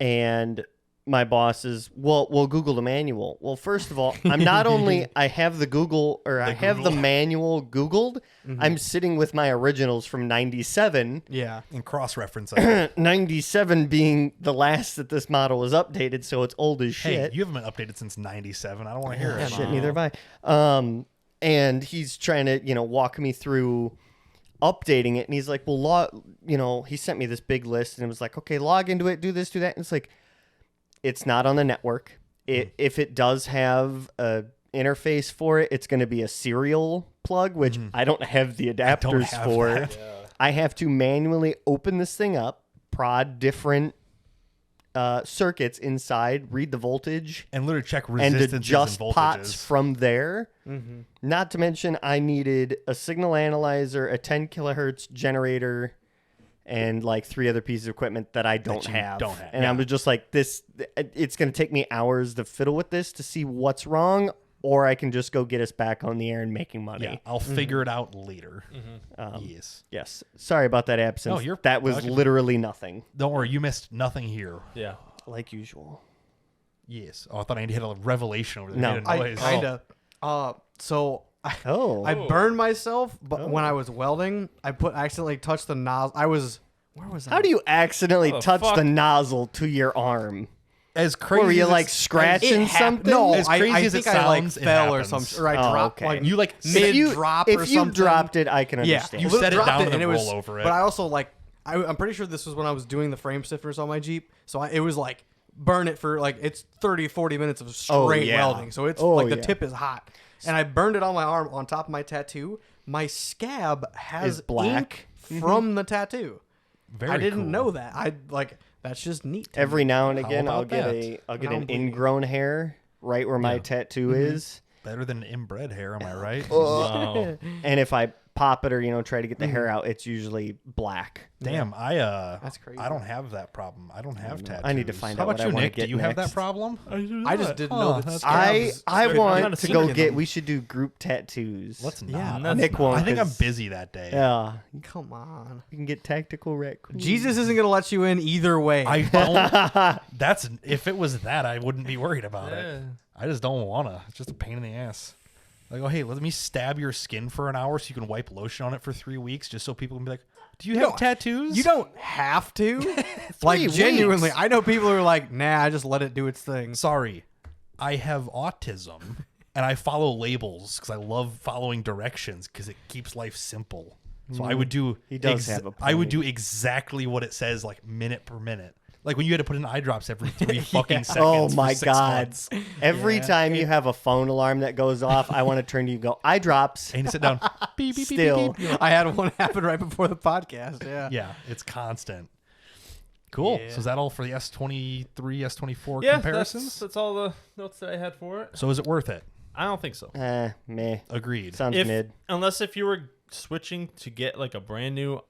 and my boss is, we'll Google the manual. Well, first of all, I'm not only I have the Google or I have the manual Googled, I'm sitting with my originals from 97. Yeah. And cross-referencing. 97 being the last that this model was updated, so it's old as Hey, shit. you haven't been updated since 97. I don't want to hear Yeah, it. shit, neither have I. And he's trying to, walk me through updating it. And he's like, well, he sent me this big list and it was like, okay, log into it, do this, do that. And it's like, it's not on the network. If it does have a interface for it, it's going to be a serial plug, which I don't have the adapters for. that. I have to manually open this thing up, prod different circuits inside, read the voltage, And literally check and resistances adjust and pots voltages. from there. Not to mention, I needed a signal analyzer, a 10 kilohertz generator, and like 3 other pieces of equipment that I don't you have. don't have, And yeah. I was just like, this, it's going to take me hours to fiddle with this to see what's wrong, or I can just go get us back on the air and making money. Yeah, I'll figure it out later. Yes. Yes. Sorry about that absence. No, you're that was fucking- literally nothing, Don't worry, you missed nothing here. Yeah. like usual. Yes. Oh, I thought I had a revelation over there. No. Made a I noise. kind of. So Oh. I burned myself, but when I was welding, I accidentally touched the nozzle. Where was I? How do you accidentally How the touch fuck? the nozzle to your arm? As What, crazy were you as like it's- scratching something? No, As crazy I as it think I like sounds, it fell or happens. something, or I Oh, dropped okay. like You like mid you- drop if or you something. dropped it, I can Yeah, understand. You little set it dropped down and then it roll was, over it. But I also like I'm pretty sure this was when I was doing the frame stiffeners on my Jeep. So it was like burn it for like it's 30-40 minutes of straight yeah. welding. So it's Oh, like the yeah. tip is hot. And I burned it on my arm on top of my tattoo. My scab has Is black. ink from the tattoo. Very I didn't cool. know that. I like that's just neat. to Every me. now and again, I'll about get that? I'll get Now an I'm bleeding. ingrown hair right where my tattoo is, Better than inbred hair, am I right? Wow. and if I pop it or try to get the hair out, it's usually black. Damn, That's crazy. I don't have that problem. I don't have tattoos. I need to find How out what about I you, wanna Nick? get Do you have that next. problem? I just didn't Huh, know that. that's scabs- I Not want a to go secret. get. We should do group tattoos. Let's Yeah, not. that's Nick won't. I think I'm 'cause- busy that day. Yeah, Come on. we can get tactical raccoon. Jesus isn't gonna let you in either way. I don't. That's if it was that, I wouldn't be worried about Yeah. it. I just don't wanna. It's just a pain in the ass. Like, oh hey, let me stab your skin for an hour so you can wipe lotion on it for 3 weeks, just so people can be like, "Do you have tattoos?" You don't have to. Like genuinely, weeks. I know people who are like, "Nah, I just let it do its thing." Sorry, I have autism, and I follow labels because I love following directions because it keeps life simple. So I would do. He does have a I would point. do exactly what it says, like minute per minute. Like when you had to put in eye drops every 3 fucking seconds. Oh for my 6 god! months. Every time you have a phone alarm that goes off, I want to turn to you and go, eye drops. And you sit down. Beep, beep, beep, Still. beep, beep. I had one happen right before the podcast. Yeah. Yeah, it's constant. Cool. Yeah. So is that all for the S23, S24 Yeah, comparisons? that's all the notes that I had for it. So is it worth it? I don't think so. Meh. Agreed. Sounds mid. Unless if you were switching to get like a brand new,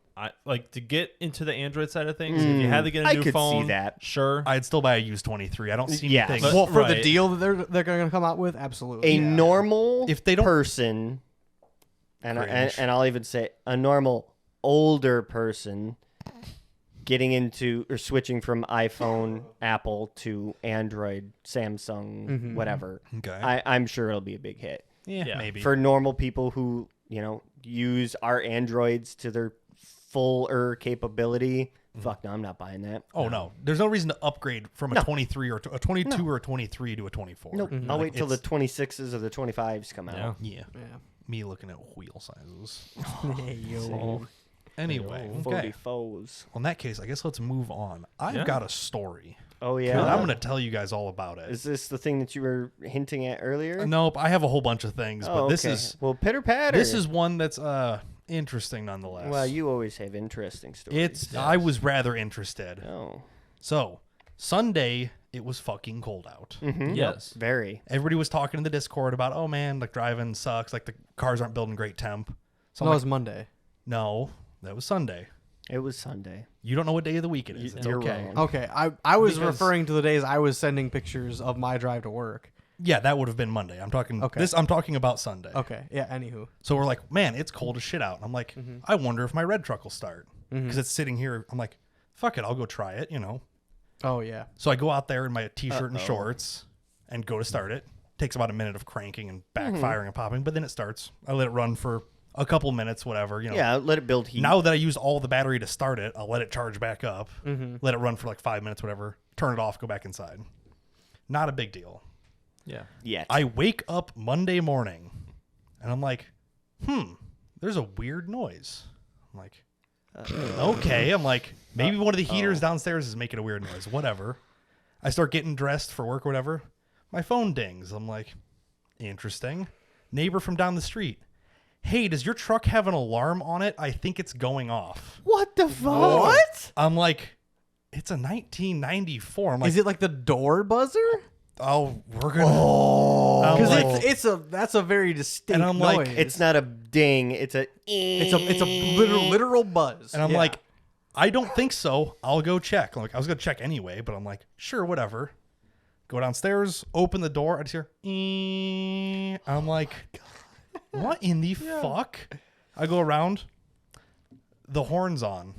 like to get into the Android side of things, if you had to get a I new could see phone, that. sure. I'd still buy a used 23. I don't see Yes. anything. Well, for the Right. deal that they're going to come out with, absolutely. A normal If they don't- person, and Cringe. I'll even say a normal older person getting into or switching from iPhone, Apple to Android, Samsung, whatever. Okay. I'm sure it'll be a big hit. Yeah. maybe. For normal people who, use our Androids to their fuller capability, fuck no, I'm not buying that. Oh no, there's no reason to upgrade from a No. 23 or a 22 or a 23 to a 24. Nope. I'll Like, wait till the it's- 26s or the 25s come Yeah. out. Yeah, Yeah. me looking at wheel sizes. Hey, yo. Anyway, okay. 44s. Well, in that case, I guess let's move on. I've Yeah. got a story, Oh and yeah. I'm going to tell you guys all about it. Is this the thing that you were hinting at earlier? Nope, I have a whole bunch of things, but Oh, this okay. is well, pitter patter. this is one that's interesting nonetheless. Well, you always have interesting stories. It's I was rather interested. Oh. So Sunday, it was fucking cold out. Mhm. Yes. Very. Everybody was talking in the Discord about, oh man, like driving sucks, like the cars aren't building great temp. So I'm No, it like, was Monday. no, that was Sunday. It was Sunday. You don't know what day of the week it is. It's You're okay. wrong. Okay, I was Because- referring to the days I was sending pictures of my drive to work. Yeah, that would have been Monday. I'm talking Okay. I'm talking about Sunday. Okay, yeah. Anywho, So we're like, man, it's cold as shit out. And I'm like, I wonder if my red truck will start because it's sitting here. I'm like, fuck it, I'll go try it. Oh yeah. So I go out there in my t-shirt and shorts and go to start it. Takes about a minute of cranking and backfiring and popping, but then it starts. I let it run for a couple minutes, whatever. Yeah, let it build heat. Now that I used all the battery to start it, I'll let it charge back up, let it run for like 5 minutes, whatever, turn it off, go back inside. Not a big deal. Yeah. Yet. I wake up Monday morning, and I'm like, there's a weird noise. I'm like, okay. I'm like, maybe one of the heaters downstairs is making a weird noise. Whatever. I start getting dressed for work or whatever. My phone dings. I'm like, interesting. Neighbor from down the street. Hey, does your truck have an alarm on it? I think it's going off. What the fuck? What? I'm like, it's a 1994. I'm like, Is it like the door buzzer? oh, we're gonna. I'm Because like, that's a very distinct And I'm like, noise. It's not a ding. It's a. it's a literal buzz. and I'm Yeah. like, I don't think so. I'll go check. Like, I was gonna check anyway, but I'm like, sure, whatever. Go downstairs, open the door. I just hear. I'm like, what in the fuck? I go around. The horn's on.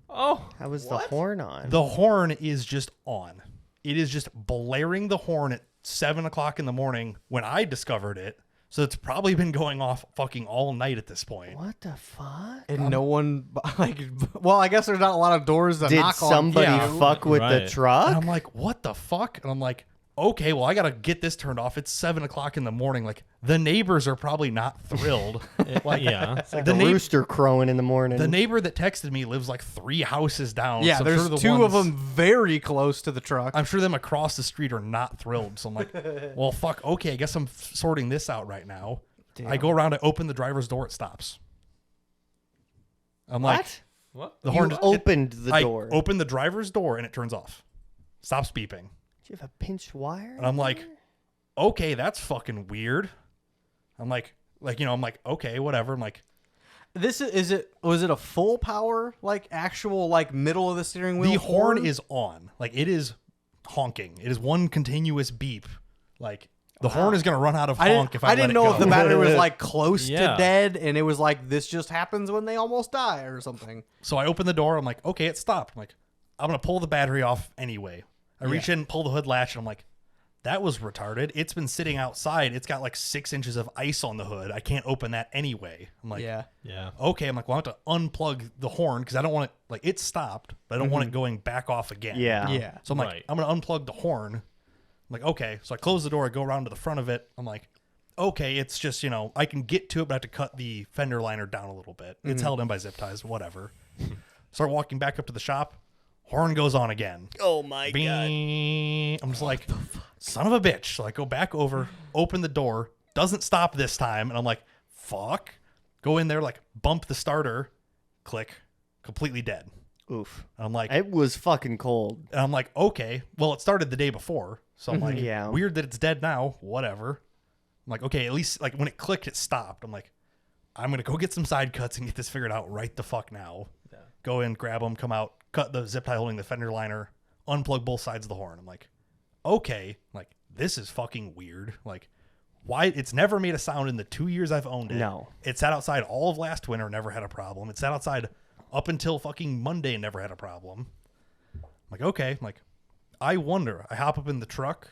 Oh. How was the horn on? The horn is just on. It is just blaring the horn at 7 o'clock in the morning when I discovered it. So it's probably been going off fucking all night at this point. What the fuck? and no one like. Well, I guess there's not a lot of doors to Did knock on. somebody Yeah. fuck with the Right. truck? And I'm like, what the fuck? And I'm like, okay, well, I got to get this turned off. It's 7 o'clock in the morning. Like, the neighbors are probably not thrilled. Like, Yeah. It's like the a neigh- rooster crowing in the morning. the neighbor that texted me lives like 3 houses down. Yeah, so I'm there's sure the two of ones- them very close to the truck. I'm sure them across the street are not thrilled. So I'm like, well, fuck. Okay, I guess I'm sorting this out right now. I go around, I open the driver's door, it stops. I'm like, what? What? the You horn opened the door. I open the driver's door and it turns off. Stops beeping. Do you have a pinched wire? And I'm like, okay, that's fucking weird. I'm like, I'm like, okay, whatever. I'm like, This was it a full power like actual like middle of the steering wheel? the horn is on. Like, it is honking. It is one continuous beep. Like, the horn is going to run out of honk if I let didn't it know go. if the battery was like close Yeah. to dead and it was like this just happens when they almost die or something. So I open the door. I'm like, okay, it stopped. I'm like, I'm going to pull the battery off anyway. I reach in, pull the hood latch, and I'm like, that was retarded. It's been sitting outside. It's got like 6 inches of ice on the hood. I can't open that anyway. I'm like, Yeah. Yeah. okay. I'm like, well, I have to unplug the horn because I don't want it, like, it stopped, but I don't want it going back off again. Yeah. Yeah. So I'm like, Right. I'm going to unplug the horn. I'm like, okay. So I close the door. I go around to the front of it. I'm like, okay, it's just, I can get to it, but I have to cut the fender liner down a little bit. It's held in by zip ties, whatever. Start walking back up to the shop. Horn goes on again. Oh my god. Bing. I'm just like, son of a bitch. So I go back over, open the door. Doesn't stop this time. And I'm like, fuck. Go in there, like, bump the starter. Click. Completely dead. Oof. And I'm like, It was fucking cold. and I'm like, okay. Well, it started the day before. So I'm like, Yeah. weird that it's dead now. Whatever. I'm like, okay, at least, like, when it clicked, it stopped. I'm like, I'm going to go get some side cuts and get this figured out right the fuck now. Yeah. Go in, grab them, come out, cut the zip tie holding the fender liner, unplug both sides of the horn. I'm like, okay, like, this is fucking weird. Like, why? It's never made a sound in the 2 years I've owned it. No. It sat outside all of last winter, never had a problem. It sat outside up until fucking Monday, never had a problem. I'm like, okay. I'm like, I wonder. I hop up in the truck.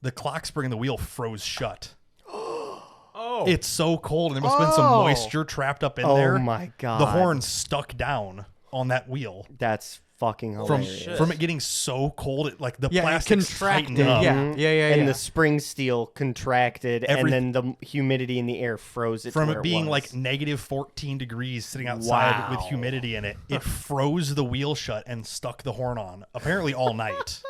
The clock spring in the wheel froze shut. Oh. It's so cold, and there must have been some Oh. moisture trapped up in Oh there. my god. The horn stuck down on that wheel That's fucking from hilarious. from it getting so cold. It, like, the Yeah, it plastic's contracted. tightened up. Yeah. Mhm. Yeah. And the spring steel contracted, Every- and then the humidity in the air froze it From to it where being was. like negative 14 degrees sitting outside with Wow. humidity in it, it froze the wheel shut and stuck the horn on, apparently all night.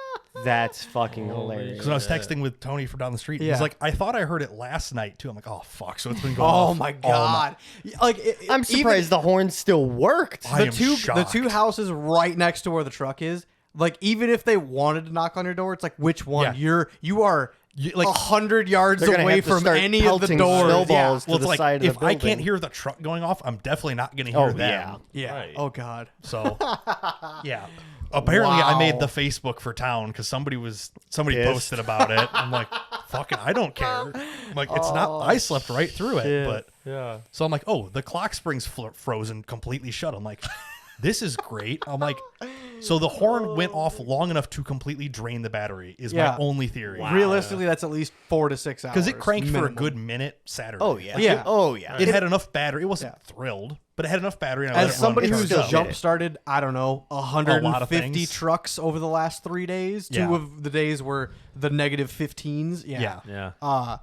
That's fucking Holy hilarious. Because when I was texting with Tony from down the street, Yeah. he's like, I thought I heard it last night too. I'm like, oh, fuck. So it's been going Oh off my all god! Like I'm surprised the horn still worked. I the am two shocked. houses right next to where the truck is. Like, even if they wanted to knock on your door, it's like, which one? Yeah. You are like 100 yards They're gonna away have to from start any of the pelting doors. snowballs Yeah. to well, it's the like, side of if the I building. can't hear the truck going off, I'm definitely not going to hear Oh, them. Yeah. Right. Oh god. So, yeah. Apparently, I made Wow. the Facebook for town because somebody Pissed. posted about it. I'm like, fucking, I don't care. I'm like, it's not. I slept right through it, shit. but Yeah. so I'm like, oh, the clock spring's frozen completely shut. I'm like, this is great. I'm like, so the horn went off long enough to completely drain the battery is Yeah. my only theory. Realistically, that's at least 4 to 6 hours. Because it cranked for a minimum. good minute Saturday. Oh yeah. Yeah. Oh yeah. It had enough battery. It wasn't thrilled, but it had enough battery. And I let As it run somebody for who's still jump did it. started, I don't know, of 150 things. trucks over the last 3 days. Yeah. 2 of the days were the negative 15s. Yeah. Yeah.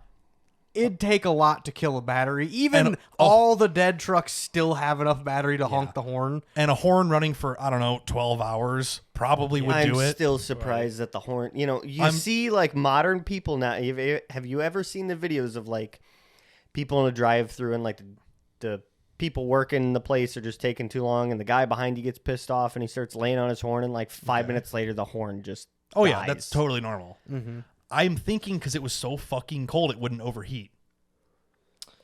It'd take a lot to kill a battery. Even And- all the dead trucks still have enough battery to honk the horn. And a horn running for, I don't know, 12 hours probably would I'm do it. still surprised that the horn. You know, you see like modern people now. Have you ever seen the videos of like people in a drive-through and like the people working the place are just taking too long, and the guy behind you gets pissed off and he starts laying on his horn, and like 5 minutes later the horn just Oh, yeah, dies. that's totally normal. Mm-hmm. I'm thinking because it was so fucking cold, it wouldn't overheat.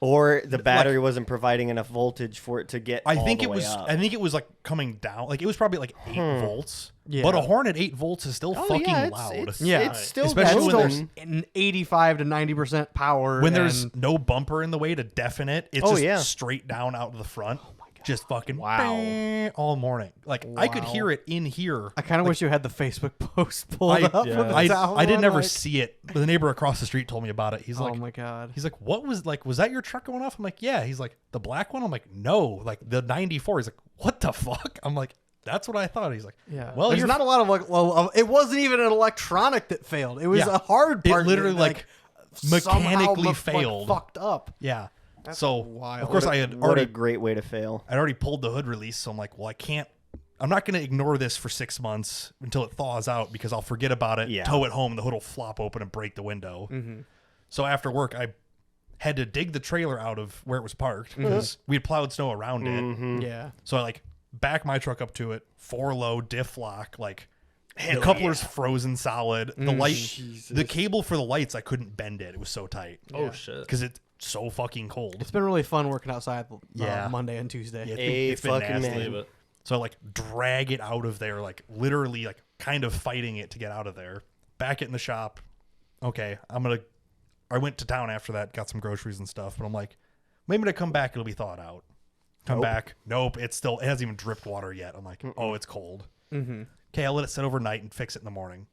Or the battery wasn't providing enough voltage for it to get. I all think the it way was. up. I think it was like coming down. Like it was probably like 8 volts. Yeah. But a horn at 8 volts is still Oh, fucking yeah, it's, loud. It's, Yeah. it's still Especially when going. there's- An 85 to 90% power. when there's and- no bumper in the way to deafen it, it's Oh, just yeah. straight down out to the front. Oh my God. Just fucking Wow. all morning. Like I could Wow. hear it in here. I kind of wish you had the Facebook post pulled I, up. with the I sound didn't on, ever like- see it. The neighbor across the street told me about it. He's Oh like, my god. he's like, what was like? Was that your truck going off? I'm like, yeah. He's like, the black one. I'm like, no, like the 94. He's like, what the fuck? I'm like, that's what I thought. He's like, Yeah. well, there's you're not a lot of like. Well, it wasn't even an electronic that failed. It was Yeah. a hard part. It literally that, like somehow mechanically like, failed. fucked up. Yeah. So wild. of course I had What a already great way to fail. I'd already pulled the hood release, so I'm like, well, I'm not going to ignore this for 6 months until it thaws out because I'll forget about it, Yeah. tow it home, the hood will flop open and break the window. So after work, I had to dig the trailer out of where it was parked because we had plowed snow around it. Yeah. So I like back my truck up to it, 4-low diff lock, like the coupler's frozen solid. The light, the cable for the lights, I couldn't bend it. It was so tight Oh shit. because it's so fucking cold. It's been really fun working outside. Yeah. Monday and Tuesday. Yeah, A fucking nasty. man. Leave it. So I like drag it out of there, like literally like kind of fighting it to get out of there. Back it in the shop. Okay, I went to town after that, got some groceries and stuff, but I'm like, maybe when I come back, it'll be thawed out. Come back. Nope, it hasn't even dripped water yet. I'm like, oh, it's cold. Okay, I'll let it sit overnight and fix it in the morning.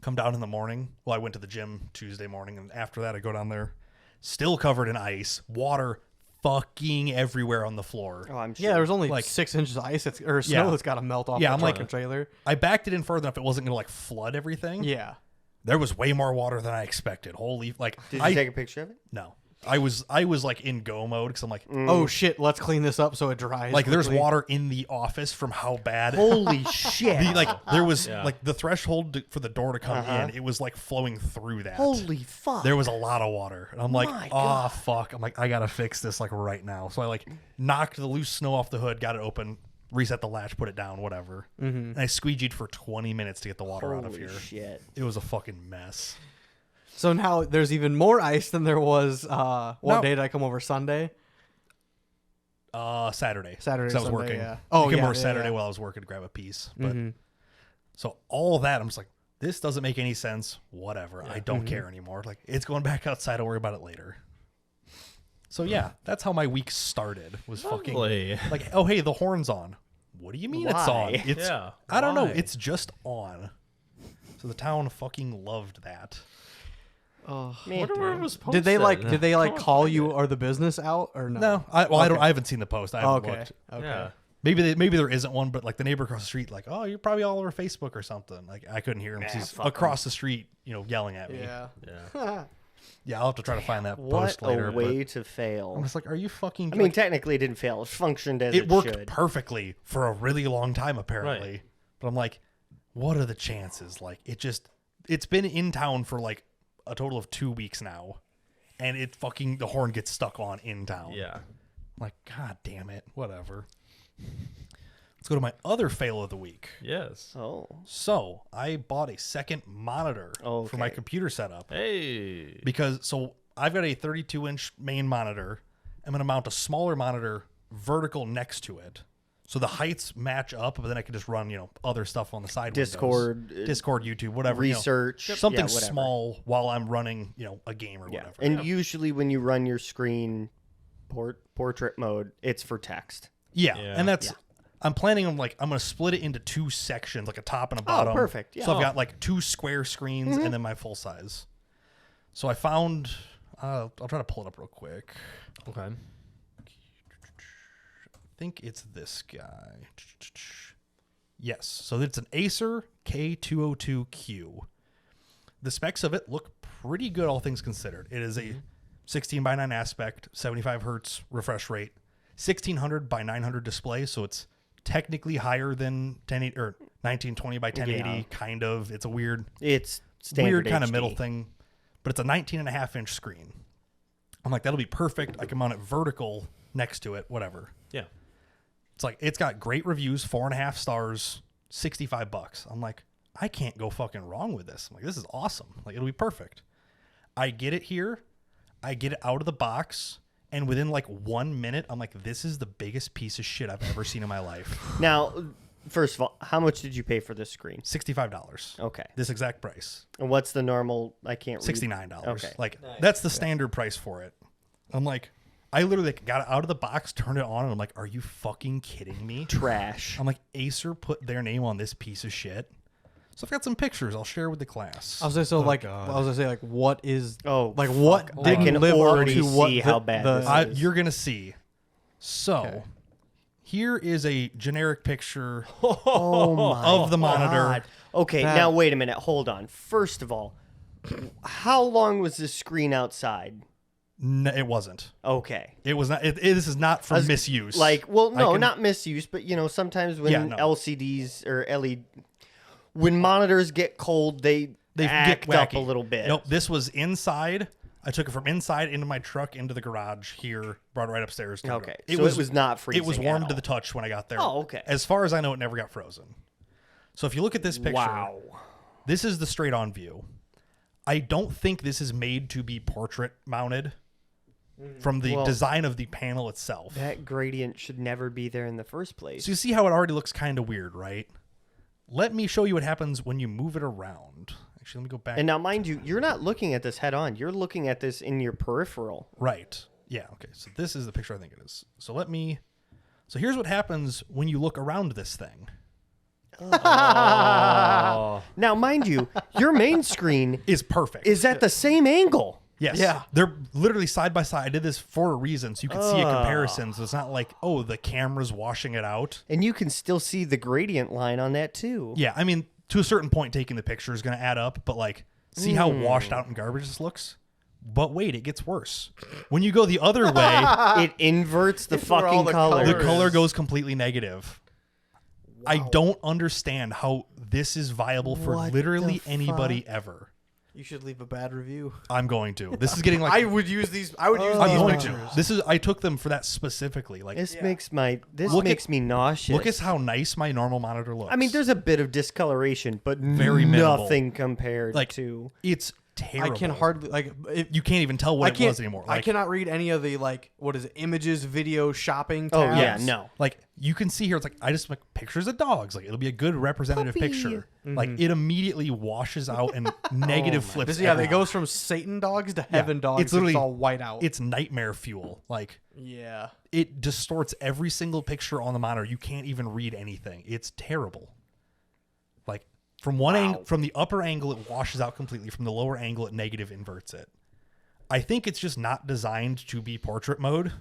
Come down in the morning. Well, I went to the gym Tuesday morning, and after that, I go down there, still covered in ice, water fucking everywhere on the floor. Oh, I'm sure. Yeah, there was only Like- 6 inches of ice or snow Yeah. that's got to melt off Yeah, the I'm truck like- and trailer. I backed it in further enough it wasn't going to like flood everything. Yeah. There was way more water than I expected. Holy, like, Did you take a picture of it? no. I was like in go mode because I'm like, Oh shit, let's clean this up so it dries. like there's quickly. water in the office from how bad. Holy shit! There was Yeah. like the threshold for the door to come in. It was like flowing through that. Holy fuck! There was a lot of water, and I'm like, My oh God. fuck. I'm like, I gotta fix this like right now. So I like knocked the loose snow off the hood, got it open, reset the latch, put it down, whatever. And I squeegeed for 20 minutes to get the water out of Holy here. shit! It was a fucking mess. So now there's even more ice than there was. What No. day did I come over? Sunday. Saturday. Saturday, 'Cause I was Sunday, working. yeah. Oh, Oh, I came yeah, over yeah, Saturday yeah. while I was working to grab a piece. But Mhm. so all of that, I'm just like, this doesn't make any sense. Whatever. I don't care anymore. Like it's going back outside. I'll worry about it later. So yeah, that's how my week started. Was fucking Lovely. like, oh hey, the horn's on. What do you mean it's on? Why? It's Yeah, I don't know. why? It's just on. So the town fucking loved that. Oh. Wonder where it was posted. Did they Come on, call find you it. or the business out or no? No, I don't. Okay. I haven't seen the post. I haven't Okay. looked. Okay. Yeah. Maybe there isn't one, but like the neighbor across the street, like, oh, you're probably all over Facebook or something. Like I couldn't hear him. 'Cause he's fuck across the street, yelling at me. Yeah. Yeah. Yeah, I'll have to try to find that What post later. a but way to fail! I'm just like, are you fucking? I mean, like, technically, it didn't fail. It functioned as it worked should. perfectly for a really long time, apparently. Right. But I'm like, what are the chances? Like, it's been in town for like a total of 2 weeks now, and the horn gets stuck on in town. Yeah. I'm like, god damn it, whatever. Let's go to my other fail of the week. Yes. Oh, So I bought a second monitor for my Okay. computer setup Hey. because I've got a 32-inch main monitor. I'm gonna mount a smaller monitor vertical next to it, so the heights match up. But then I can just run other stuff on the side. Discord, Discord, YouTube, whatever. research, something yeah, whatever. small while I'm running a game or Yeah, whatever. and usually when you run your screen portrait mode, it's for text. Yeah, Yeah. and that's I'm planning on I'm going to split it into 2 sections, like a top and a bottom. perfect. Yeah. So I've got 2 square screens and then my full size. So I found, I'll try to pull it up real quick. Okay. I think it's this guy. Yes. So it's an Acer K202Q. The specs of it look pretty good, all things considered. It is a 16:9 aspect, 75 hertz refresh rate, 1600 by 900 display. So it's technically higher than 1080 or 1920 by 1080. Yeah. Kind of. It's a It's standard weird kind of HD. middle thing, but it's a 19.5-inch screen. I'm like, that'll be perfect. I can mount it vertical next to it, whatever. Yeah. It's got great reviews, 4.5 stars, $65. I'm like, I can't go fucking wrong with this. I'm like, this is awesome. Like, it'll be perfect. I get it here. I get it out of the box. And within 1 minute, I'm like, this is the biggest piece of shit I've ever seen in my life. Now, first of all, how much did you pay for this screen? $65. Okay. This exact price. And what's the normal? I can't read. $69. Okay. That's the standard price for it. I'm like, I literally got it out of the box, turned it on, and I'm like, are you fucking kidding me? Trash. I'm like, Acer put their name on this piece of shit. So I've got some pictures I'll share with the class. I was gonna say, what is? Oh, what fuck. I didn't can live up already to what see the- how bad the- this is. You're going to see. So, Okay. here is a generic picture Oh my of the monitor. God. Okay, That- now wait a minute. Hold on. First of all, how long was this screen outside? No, it wasn't. Okay. It was not. This is not for I was- misuse. Well, no, can- not misuse, but sometimes when Yeah, no. LCDs or LED, when monitors get cold, they act get up wacky. a little bit. Nope, this was inside. I took it from inside into my truck into the garage here, brought it right upstairs. turned Okay, on. so it was not It was freezing warm at to all. the touch when I got there. Oh, okay. As far as I know, it never got frozen. So if you look at this picture, Wow. this is the straight on view. I don't think this is made to be portrait mounted from the Well, design of the panel itself. That gradient should never be there in the first place. So you see how it already looks kind of weird, right? Let me show you what happens when you move it around. Actually, let me go back. And now, mind you, you're not looking at this head on. You're looking at this in your peripheral. Right. Yeah, okay. So this is the picture I think it is. So here's what happens when you look around this thing. Now, mind you, your main screen Is perfect. is at the same angle. Yes. Yeah. They're literally side by side. I did this for a reason, so you can see a comparison. So it's not like, oh, the camera's washing it out. And you can still see the gradient line on that, too. Yeah, I mean, to a certain point, taking the picture is going to add up, but see how washed out and garbage this looks? But wait, it gets worse. When you go the other way, It inverts the It's where all fucking the color. the color color is. goes completely negative. I don't understand how this is viable for What literally the anybody ever. You should leave a bad review. I'm going to. This is getting I would use these. I would use I'm these going pictures. to. I took them for that specifically. This Yeah. makes Look makes me nauseous. Look at how nice my normal monitor looks. I mean, there's a bit of discoloration, but Very minimal. nothing compared like to. it's I terrible. can hardly You can't even tell what it was anymore. I cannot read any of the what is it? Images, video, shopping tabs. Oh yeah, no. Like you can see here, it's I just pictures of dogs. It'll be a good representative picture. It immediately washes out and negative flips. This, it everything. goes from Satan dogs to heaven dogs. It's literally all white out. It's nightmare fuel. Yeah. It distorts every single picture on the monitor. You can't even read anything. It's terrible. From one angle, from the upper angle, it washes out completely. From the lower angle, it negative inverts it. I think it's just not designed to be portrait mode.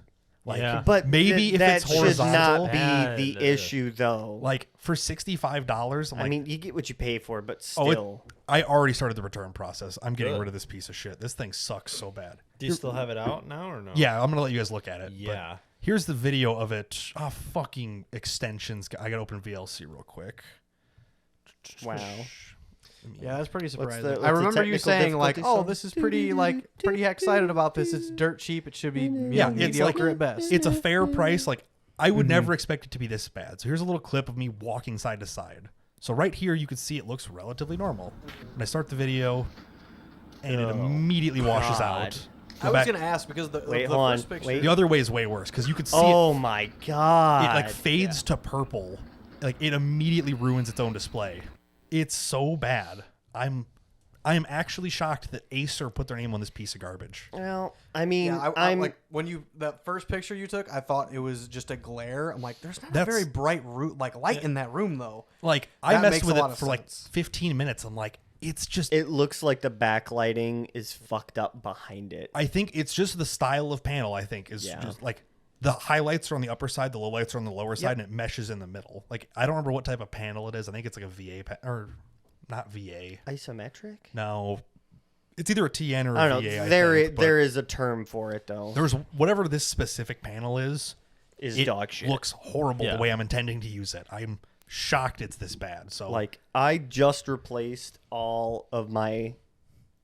Yeah. But maybe if that it's horizontal, should not be the Yeah. issue, though. for $65, I mean, you get what you pay for, but oh, still. I already started the return process. I'm getting Good. rid of this piece of shit. This thing sucks so bad. Do you still have it out now or no? Yeah, I'm gonna let you guys look at it. but Yeah. here's the video of it. Oh, fucking extensions. I gotta open VLC real quick. Wow. Yeah, that's pretty surprising. what's I the remember you technical saying difficulty "Oh, song? this is pretty excited about this. It's dirt cheap. It should be It's mediocre at best." It's a fair price. I would never expect it to be this bad. So here's a little clip of me walking side to side. So right here, you can see it looks relatively normal. And I start the video, and it immediately washes God. out. I Go was back. gonna ask because the Wait, the hold first on. picture. Wait. The other way is way worse because you could see Oh my god! it fades to purple. It immediately ruins its own display. It's so bad. I am actually shocked that Acer put their name on this piece of garbage. Well, I mean, I like when that first picture you took, I thought it was just a glare. I'm like, there's not a very bright light in that room though. Like I messed with it for like 15 minutes. I'm like, it's just. It looks like the backlighting is fucked up behind it. I think it's just the style of panel. I think is just like the highlights are on the upper side, the lowlights are on the lower side, and it meshes in the middle. Like I don't remember what type of panel it is. I think it's like a VA or not VA. Isometric? No, it's either a TN or I a don't VA. know. Think, there is a term for it though. There's whatever this specific panel is dog shit. Looks horrible the way I'm intending to use it. I'm shocked it's this bad. So like I just replaced all of my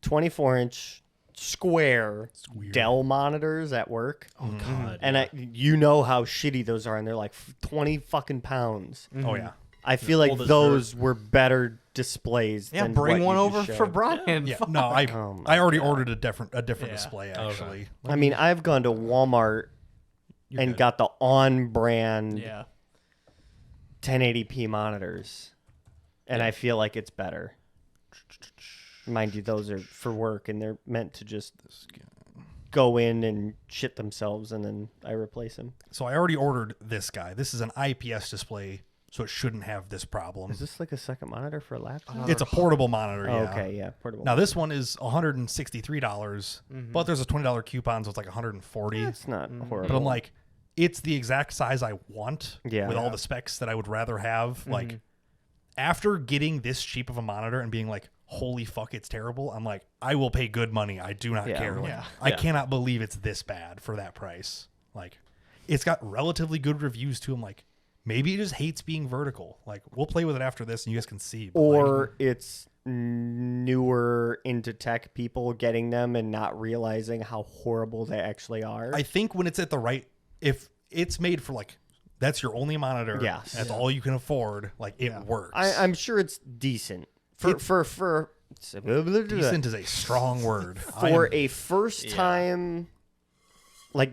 24-inch square Dell monitors at work. Oh god. And you know how shitty those are, and they're like 20 fucking pounds. Oh yeah. I feel like those were better displays. Yeah, than bring what one you over just for showed. Brian. Yeah, Fuck. no, I already God. ordered a different display actually. Okay. I mean, I've gone to Walmart and good. got the on-brand Yeah. 1080p monitors, and I feel like it's better. Mind you, those are for work, and they're meant to just go in and shit themselves, and then I replace them. So I already ordered this guy. This is an IPS display, so it shouldn't have this problem. Is this like a second monitor for a laptop? It's a portable monitor. Oh, Yeah. okay, yeah, portable. Now this one is $163, but there's a $20 coupon, so it's like $140. It's not horrible. But I'm like, it's the exact size I want Yeah. with all the specs that I would rather have. Like, after getting this cheap of a monitor and being like, holy fuck, it's terrible, I'm like, I will pay good money. I do not care. Like, I cannot believe it's this bad for that price. Like, it's got relatively good reviews too. I'm like, maybe it just hates being vertical. Like, we'll play with it after this and you guys can see. But or it's newer into tech people getting them and not realizing how horrible they actually are. I think when it's at the right, if it's made for like, that's your only monitor. Yes. That's all you can afford. Like, it works. I'm sure it's decent for Decent is a strong word. for a first time, like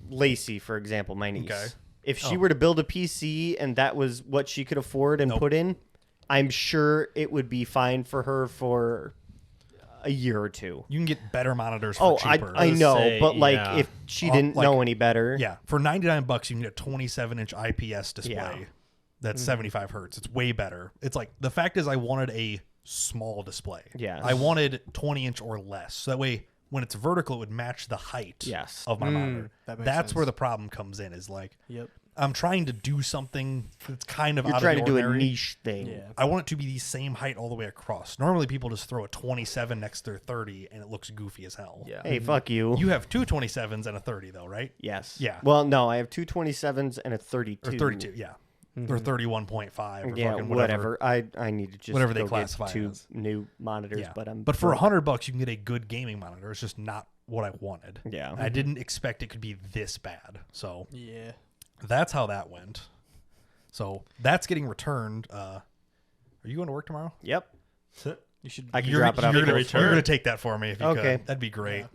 Lacey, for example, my niece. Okay. If she were to build a PC and that was what she could afford and put in, I'm sure it would be fine for her for a year or two. You can get better monitors for cheaper. I know, say, but like yeah. if she didn't know any better, Yeah, for $99 you can get a 27-inch IPS display. Yeah. That's 75 hertz. It's way better. It's like, the fact is I wanted a small display. Yes. I wanted 20-inch or less. So that way when it's vertical it would match the height Yes. of my monitor. that makes That's sense. where the problem comes in, is like, Yep. I'm trying to do something that's kind of you're out trying of to the do a ordinary. niche thing. Yeah. I want it to be the same height all the way across. Normally people just throw a 27 next to their 30 and it looks goofy as hell. Yeah. Hey, fuck you. You have two 27s and a 30 though, right? Yes. Yeah. Well, no, I have two 27s and a 32. Or 32, yeah. Or 31.5 or Yeah, fucking whatever. I need to just Whatever they go classify get two as. new monitors, Yeah. but for $100 you can get a good gaming monitor. It's just not what I wanted. Yeah. I didn't expect it could be this bad. So Yeah. that's how that went. So that's getting returned. Are you going to work tomorrow? Yep. You should. I can drop it off. You're Return. going to take that for me if you Okay. could. That'd be great.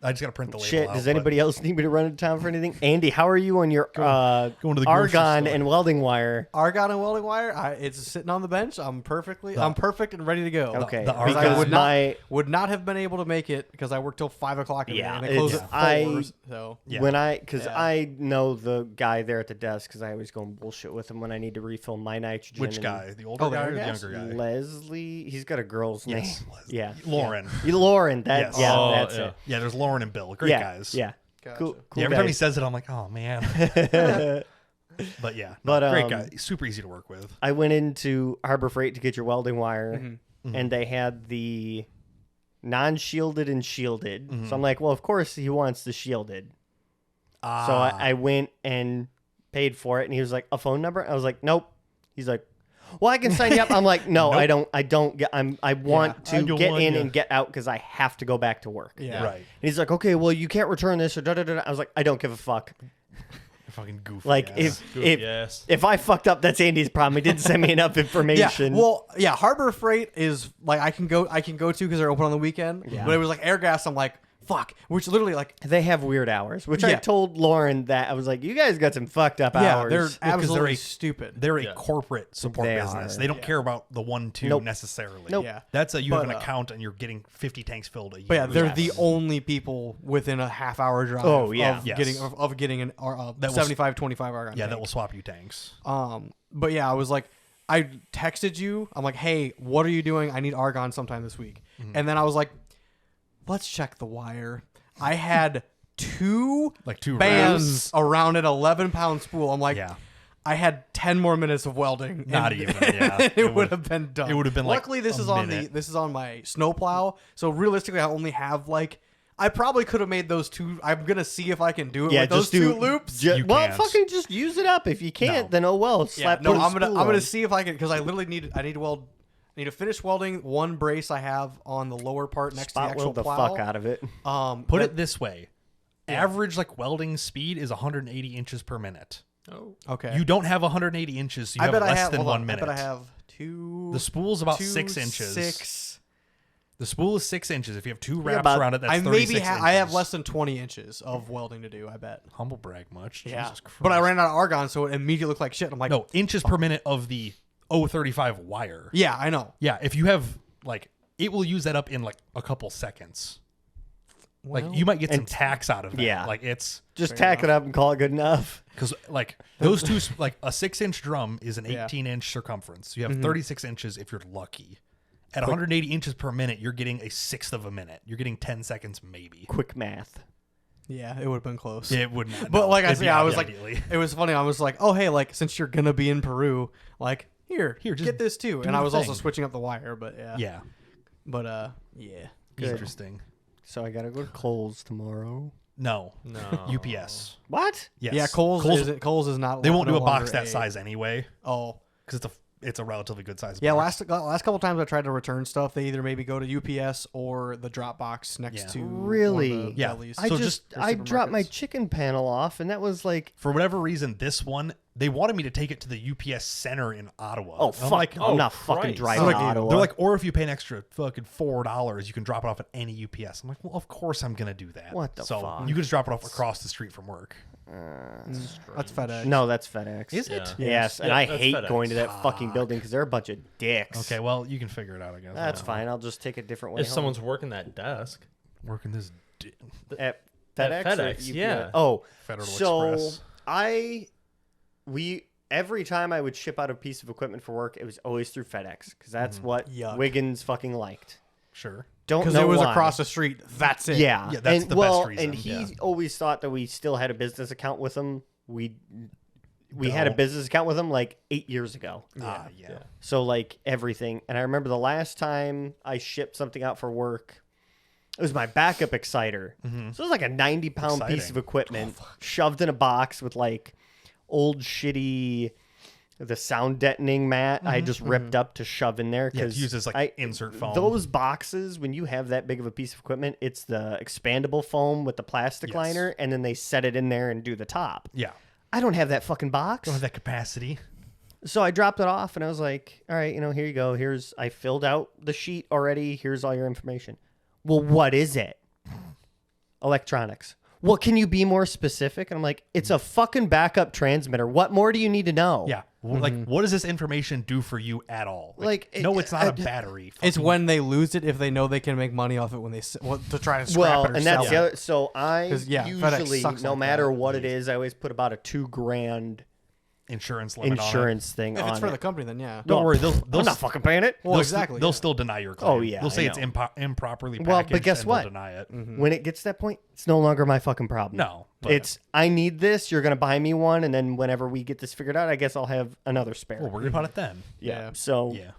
I just got to print the label Shit, out, does but- anybody else need me to run into town for anything? Andy, how are you on your going to the grocery argon store. and welding wire? Argon and welding wire. It's sitting on the bench. I'm perfect and ready to go. Okay, the Because argon- I would not have been able to make it because I work till 5 o'clock. Yeah, and they close it's- at 4. So Yeah. When because Yeah. I know the guy there at the desk because I always go and bullshit with him when I need to refill my nitrogen. Which and guy? The older the guy or older the guys? younger guy? Leslie. He's got a girl's name. Yes, Leslie. Yeah, Lauren. Yeah. Lauren. That. Yes. Yeah, Oh, that's yeah. it. Yeah, there's Lauren and Bill. Great Yeah, guys. yeah. Gotcha. Cool. Yeah, every time he guys. says it, I'm like, oh man. But yeah, But, great guy. Super easy to work with. I went into Harbor Freight to get your welding wire, Mm-hmm. and they had the non-shielded and shielded. Mm-hmm. So I'm like, well, of course he wants the shielded. So I went and paid for it, and he was like, a phone number? I was like, nope. He's like, well, I can sign you up. I'm like, no, Nope. I don't get. I want I to don't get want in ya. and get out because I have to go back to work. Yeah. Right. And he's like, okay, well, you can't return this or da da da. I was like, I don't give a fuck. You're fucking goofy. Like ass. if I fucked up, that's Andy's problem. He didn't send me enough information. Yeah, well, yeah, Harbor Freight is like I can go to because they're open on the weekend. Yeah. But it was like Airgas. I'm like, fuck. Which literally like They have weird hours, which I Yeah. told Lauren that I was like, you guys got some fucked up yeah, hours. they're 'cause absolutely they're a- stupid. They're a Yeah. corporate support They business. are. They don't care about the 1-2 Nope. necessarily. Nope. Yeah. That's you have But, an account and you're getting 50 tanks filled a year. But yeah, they're Yes. the only people within a half-hour drive Oh, yeah. of Yes. getting an That will- 75 25 argon yeah, tank. that will swap you tanks. But yeah, I was like, I texted you. I'm like, hey, what are you doing? I need argon sometime this week. Mm-hmm. And then I was like, let's check the wire. I had two Like 2 bands around an 11-pound spool. I'm like, Yeah. I had 10 more minutes of welding. Not and- even, yeah. it It would have been done. it would have been, like, Luckily, this a is on minute. this is on my snowplow. So realistically, I only have like. I probably could have made those two. I'm gonna see if I can do it yeah, with those just do two loops. You well, can't. fucking just use it up. If you can't, No. then oh well. Yeah, Slap. no, put a I'm spool gonna on. see if I can because I literally need to weld. I need to finish welding one brace I have on the lower part next spot to the actual weld the plow. fuck out of it. Put that- it this way. Average like welding speed is 180 inches per minute. Oh. Okay. You don't have 180 inches, so you I have bet less I have. than hold 1 on, minute. I bet I have two. The spool's about two, 6 inches. 6. The spool is 6 inches. If you have 2 wraps about- around it, that's I 36 maybe inches. I have less than 20 inches of welding to do. I bet. Humble brag much. Yeah. Jesus Christ. But I ran out of argon, so it immediately looked like shit. I'm like, No, inches per minute of the 035 wire. yeah, I know. Yeah, if you have like it will use that up in like a couple seconds. Like Well, you might get some and- tax out of that. yeah. Like it's Just Fair tack it up and call it good enough. because like those two like a 6-inch drum is an Yeah. 18-inch circumference. You have 36 inches if you're lucky. At 180 inches per minute, you're getting a sixth of a minute. You're getting 10 seconds maybe. Quick math. Yeah, it would have been close. It would not. But no, like I it'd said, be yeah, I was like, ideally. it was funny. I was like, oh hey, like since you're gonna be in Peru, like here, just get this too. do And I the was also thing. switching up the wire, but Yeah, but yeah. Good. interesting. So I gotta go to Kohl's tomorrow. No, No. UPS. What? Yes. Yeah, Kohl's is not. They won't do no a box longer that size anyway Oh. because it's a relatively good size. Yeah, box. last couple times I tried to return stuff, they either maybe go to UPS or the drop box next Yeah. to one of Really? the Yeah. delis. I So just or I dropped my supermarkets. chicken panel off, and that was like, For whatever reason, this one they wanted me to take it to the UPS center in Ottawa. oh And fuck, I'm like, I'm not fucking Christ. driving they're to like, Ottawa. they're like, or if you pay an extra fucking $4, you can drop it off at any UPS. I'm like, well, of course I'm gonna do that. What the so fuck? you can just drop it off across the street from work. That's FedEx. no, that's FedEx. Is Yeah. it? Yes, and Yeah, I that's hate FedEx. going to that fucking building because they're a bunch of dicks. Okay, well you can figure it out. I guess That's I don't fine. I'll just take a different way. If home. someone's working that desk. know. Working this at FedEx, At or FedEx, UPS? yeah. Oh, Federal so Express. every time I would ship out a piece of equipment for work, it was always through FedEx because that's what Yuck. Wiggins fucking liked. Sure. Don't because know it was why. across the street. That's it. Yeah, Yeah, that's and, the well, best reason. And he Yeah. always thought that we still had a business account with him. We had a No. business account with him like 8 years ago. Yeah. So like everything. And I remember the last time I shipped something out for work, it was my backup exciter. So it was like a 90-pound piece Exciting. of equipment shoved in a box with like old shitty the sound detonating mat I just ripped up to shove in there Yeah, it because uses like insert foam. those boxes, when you have that big of a piece of equipment, it's the expandable foam with the plastic Yes. liner, and then they set it in there and do the top. Yeah. I don't have that fucking box. Don't have that capacity. So I dropped it off and I was like, all right, here you go. I filled out the sheet already. Here's all your information. Well, what is it? Electronics. Well, can you be more specific? And I'm like, it's a fucking backup transmitter. What more do you need to know? Yeah. Like, what does this information do for you at all? Like, no, it's not a I- battery. It's when they lose it if they know they can make money off it when they to try to scrap Well, it or and sell that's it. the other. So I 'Cause, yeah, FedEx usually, sucks no like matter that. what it is, I always put about a $2,000 insurance limit insurance thing If on it's for it. the company, then yeah. Don't worry, they'll I'm not fucking paying it. Well, they'll exactly. They'll yeah. still deny your claim. Oh, yeah, They'll say I it's know. improperly packaged. Well, but guess and what? They'll deny it. When it gets to that point, it's no longer my fucking problem. No, but- It's I need this. You're gonna buy me one, and then whenever we get this figured out, I guess I'll have another spare. We'll worry about it then. Yeah. So Yeah.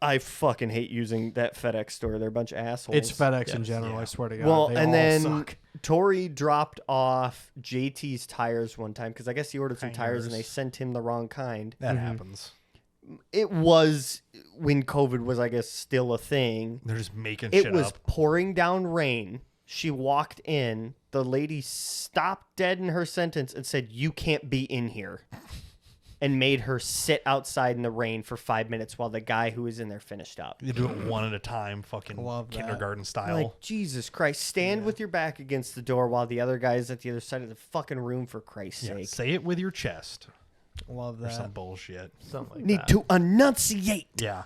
I fucking hate using that FedEx store. They're a bunch of assholes. It's FedEx in Yes. general. Yeah. I swear to God. Well, they and all then suck. Tori dropped off JT's tires one time because I guess he ordered some tires and they Tires. sent him the wrong kind. That happens. It was when COVID was, I guess, still a thing. They're just making It shit was up. pouring down rain. She walked in. The lady stopped dead in her sentence and said, "You can't be in here." and made her sit outside in the rain for 5 minutes while the guy who was in there finished up. You do it one at a time, fucking Love that. kindergarten style. Like, Jesus Christ, stand with your back against the door while the other guy's at the other side of the fucking room, for Christ's yeah, sake. say it with your chest Love or some that. bullshit. Something like Need that. to enunciate. Yeah.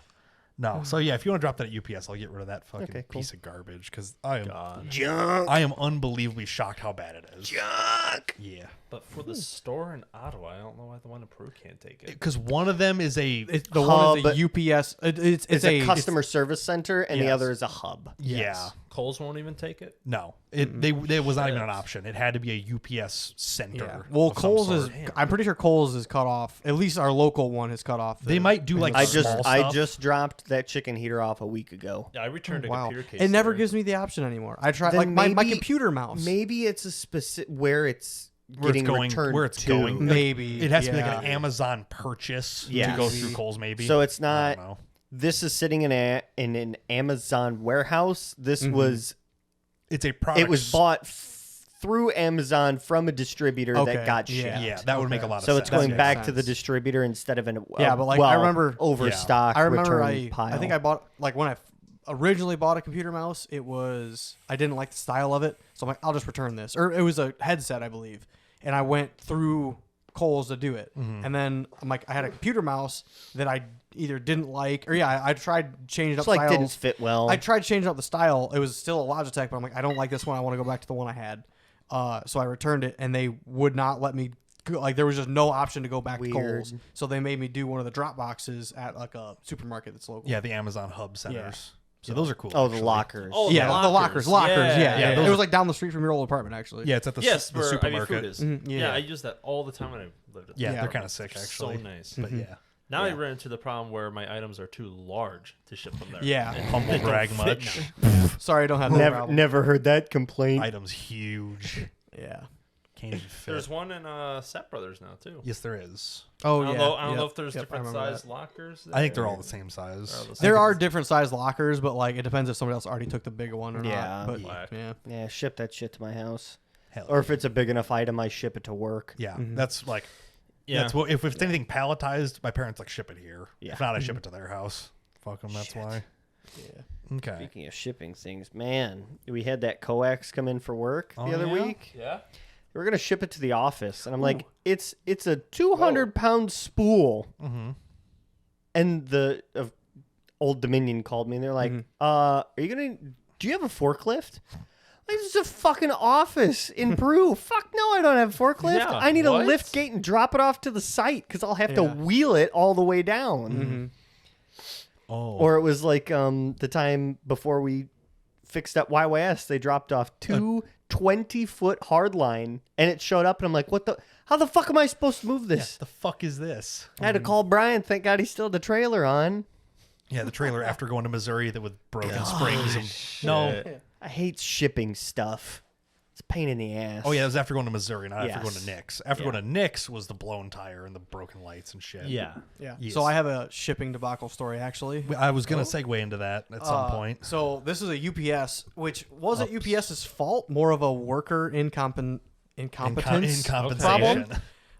No. So yeah, if you want to drop that at UPS, I'll get rid of that fucking Okay, cool. piece of garbage because I am Junk. I am unbelievably shocked how bad it is. Junk. Yeah. But for the store in Ottawa, I don't know why the one in Peru can't take it. Because one of them is a The one is Hub. a UPS. It's It's a customer service center, and the Yes. other is a hub. yeah. Coles won't even take it. No, it was not even an option. It had to be a UPS center. Yeah. Well, of some Kohl's is. sort. I'm pretty sure Kohl's is cut off. At least our local one is cut off. They might do like I small just stuff. dropped that chicken heater off a week ago. Yeah, I returned a Wow. computer case. It never there. gives me the option anymore. I try Then like my maybe- computer mouse. Maybe it's a specific where it's Where it's getting going- returned where it's to. going. Like, Maybe It has to be yeah. like an Amazon purchase Yeah. to go through Kohl's, maybe. So it's I not. don't know. This is sitting in an Amazon warehouse. This Mm-hmm. was. It's a product. It was bought through Amazon from a distributor Okay, that got yeah. shipped. Yeah, that would make a lot of So sense. it's going makes back to sense. the distributor instead of an Yeah, but, like, I remember- overstock. I remember return pile. I think I bought like when I originally bought a computer mouse, I didn't like the style of it, so I'm like, I'll just return this. Or it was a headset, I believe, and I went through Kohl's to do it, Mm-hmm. and then I'm like, I had a computer mouse that I either didn't like, or I tried changing up It's like styles. didn't fit well. I tried changing up the style. It was still a Logitech, but I'm like, I don't like this one. I want to go back to the one I had. So I returned it, and they would not let me. Like, there was just no option to go back to Weird. Kohl's. So they made me do one of the drop boxes at like a supermarket that's local. Yeah, the Amazon hub centers. Yeah. So those are cool. oh, the actually. lockers. Oh, Yeah, the lockers. Yeah. Yeah, those It was are- like down the street from your old apartment, actually. Yeah, it's at the, Yes, the where supermarket. food is. Mhm, yeah. Yeah, I use that all the time when I lived at the Yeah, Yeah. they're kind of sick It's actually. So nice. But yeah, Now I Yeah. ran into the problem where my items are too large to ship them there. Yeah. And humble they don't brag fit much. now. Sorry, I don't have that Never, problem. never heard that complaint. Items huge. Yeah. Can't even fit. There's one in Set Brothers now too. Yes, there is. Oh, I don't yeah. know, I don't Yep. know if there's Yep, I different remember size that. lockers. I think they're there. all the same size. They're all the There same. are different size lockers, but like it depends if somebody else already took the bigger one or Yeah. not. But Black. yeah. Yeah, ship that shit to my house. Hell Or if it's a big enough item, I ship it to work. yeah, Mm-hmm. that's like Yeah. that's what if it's anything palletized, my parents like ship it here. Yeah. If not, I ship it to their house. Fuck them. That's Shit. why. Yeah. Okay. Speaking of shipping things, man, we had that coax come in for work Oh, the other yeah? week. Yeah. We were gonna ship it to the office, and I'm like, it's a 200-pound spool. Mm-hmm. And the Old Dominion called me, and they're like, are you gonna? Do you have a forklift? Like, this is a fucking office in Peru. Fuck no, I don't have a forklift. Yeah, I need what? a lift gate and drop it off to the site because I'll have to Yeah. wheel it all the way down. Mm-hmm. Oh. Or it was like the time before we fixed up YYS, they dropped off two 20-foot hardline, and it showed up, and I'm like, what the? How the fuck am I supposed to move yeah, this? the fuck is this? I had to call Brian. Thank God he still had the trailer on. Yeah, the trailer after going to Missouri that with broken springs and no. I hate shipping stuff. It's a pain in the ass. Oh yeah, it was after going to Missouri, not after Yes. going to Nick's. After Yeah. going to Nick's was the blown tire and the broken lights and shit. Yeah. Yeah. Yes. So I have a shipping debacle story actually. I was gonna segue into that at some point. So this is a UPS, which wasn't UPS's fault, more of a worker incompetence Incompensation.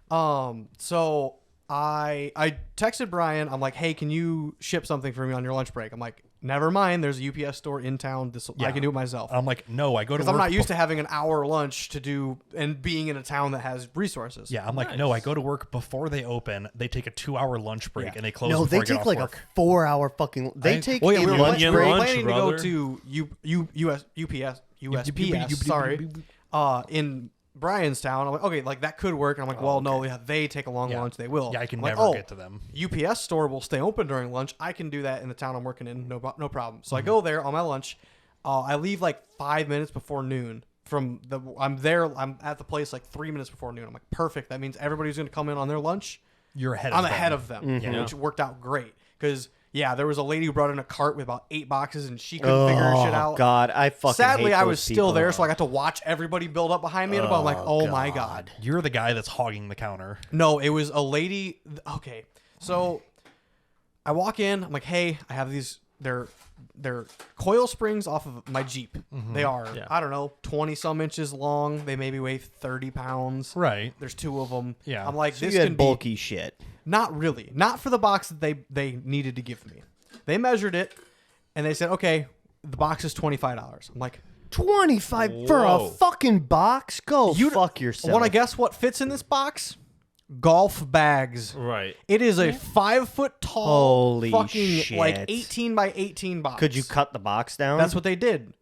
problem. So I texted Brian. I'm like, hey, can you ship something for me on your lunch break? I'm like, never mind. There's a UPS store in town. I can do it myself. I'm like, no, I go to Because work. I'm not used to having an hour lunch to do and being in a town that has resources. Yeah, I'm like, no, I go to work before they open. They take a 2-hour lunch break Yeah. and they close. No, before they I get take off like work. a 4-hour fucking. They I- take Well, yeah, a we were lunch Union break. lunch, planning brother. to go to USPS. Sorry, in Brian's town. I'm like, okay, like that could work. And I'm like, well, no, yeah, they take a long Yeah. lunch. They will. Yeah, I can I'm like, never oh, get to them. UPS store will stay open during lunch. I can do that in the town I'm working in. No problem. So I Mm-hmm. go there on my lunch. I leave like 5 minutes before noon. I'm there. I'm at the place like 3 minutes before noon. I'm like, perfect. That means everybody's going to come in on their lunch. You're ahead. I'm of ahead them. of them, Mm-hmm. which worked out great. Because there was a lady who brought in a cart with about 8 boxes, and she couldn't figure her shit out. Oh God, I fucking. Sadly, hate I those was still people. there, so I got to watch everybody build up behind me, and I'm like, oh my god. You're the guy that's hogging the counter. No, it was a lady. Okay, so I walk in. I'm like, hey, I have these. They're coil springs off of my Jeep. They are, Yeah. I don't know, 20 some inches long. They maybe weigh 30 pounds. Right. There's 2 of them. Yeah. I'm like, So this you can had be bulky shit. Not really. Not for the box that they needed to give me. They measured it, and they said, okay, the box is $25. I'm like, 25 for a fucking box? Go fuck yourself. Want to guess what fits in this box? Golf bags. Right. It is a 5 foot tall, Holy fucking shit. like 18 by 18 box. Could you cut the box down? That's what they did.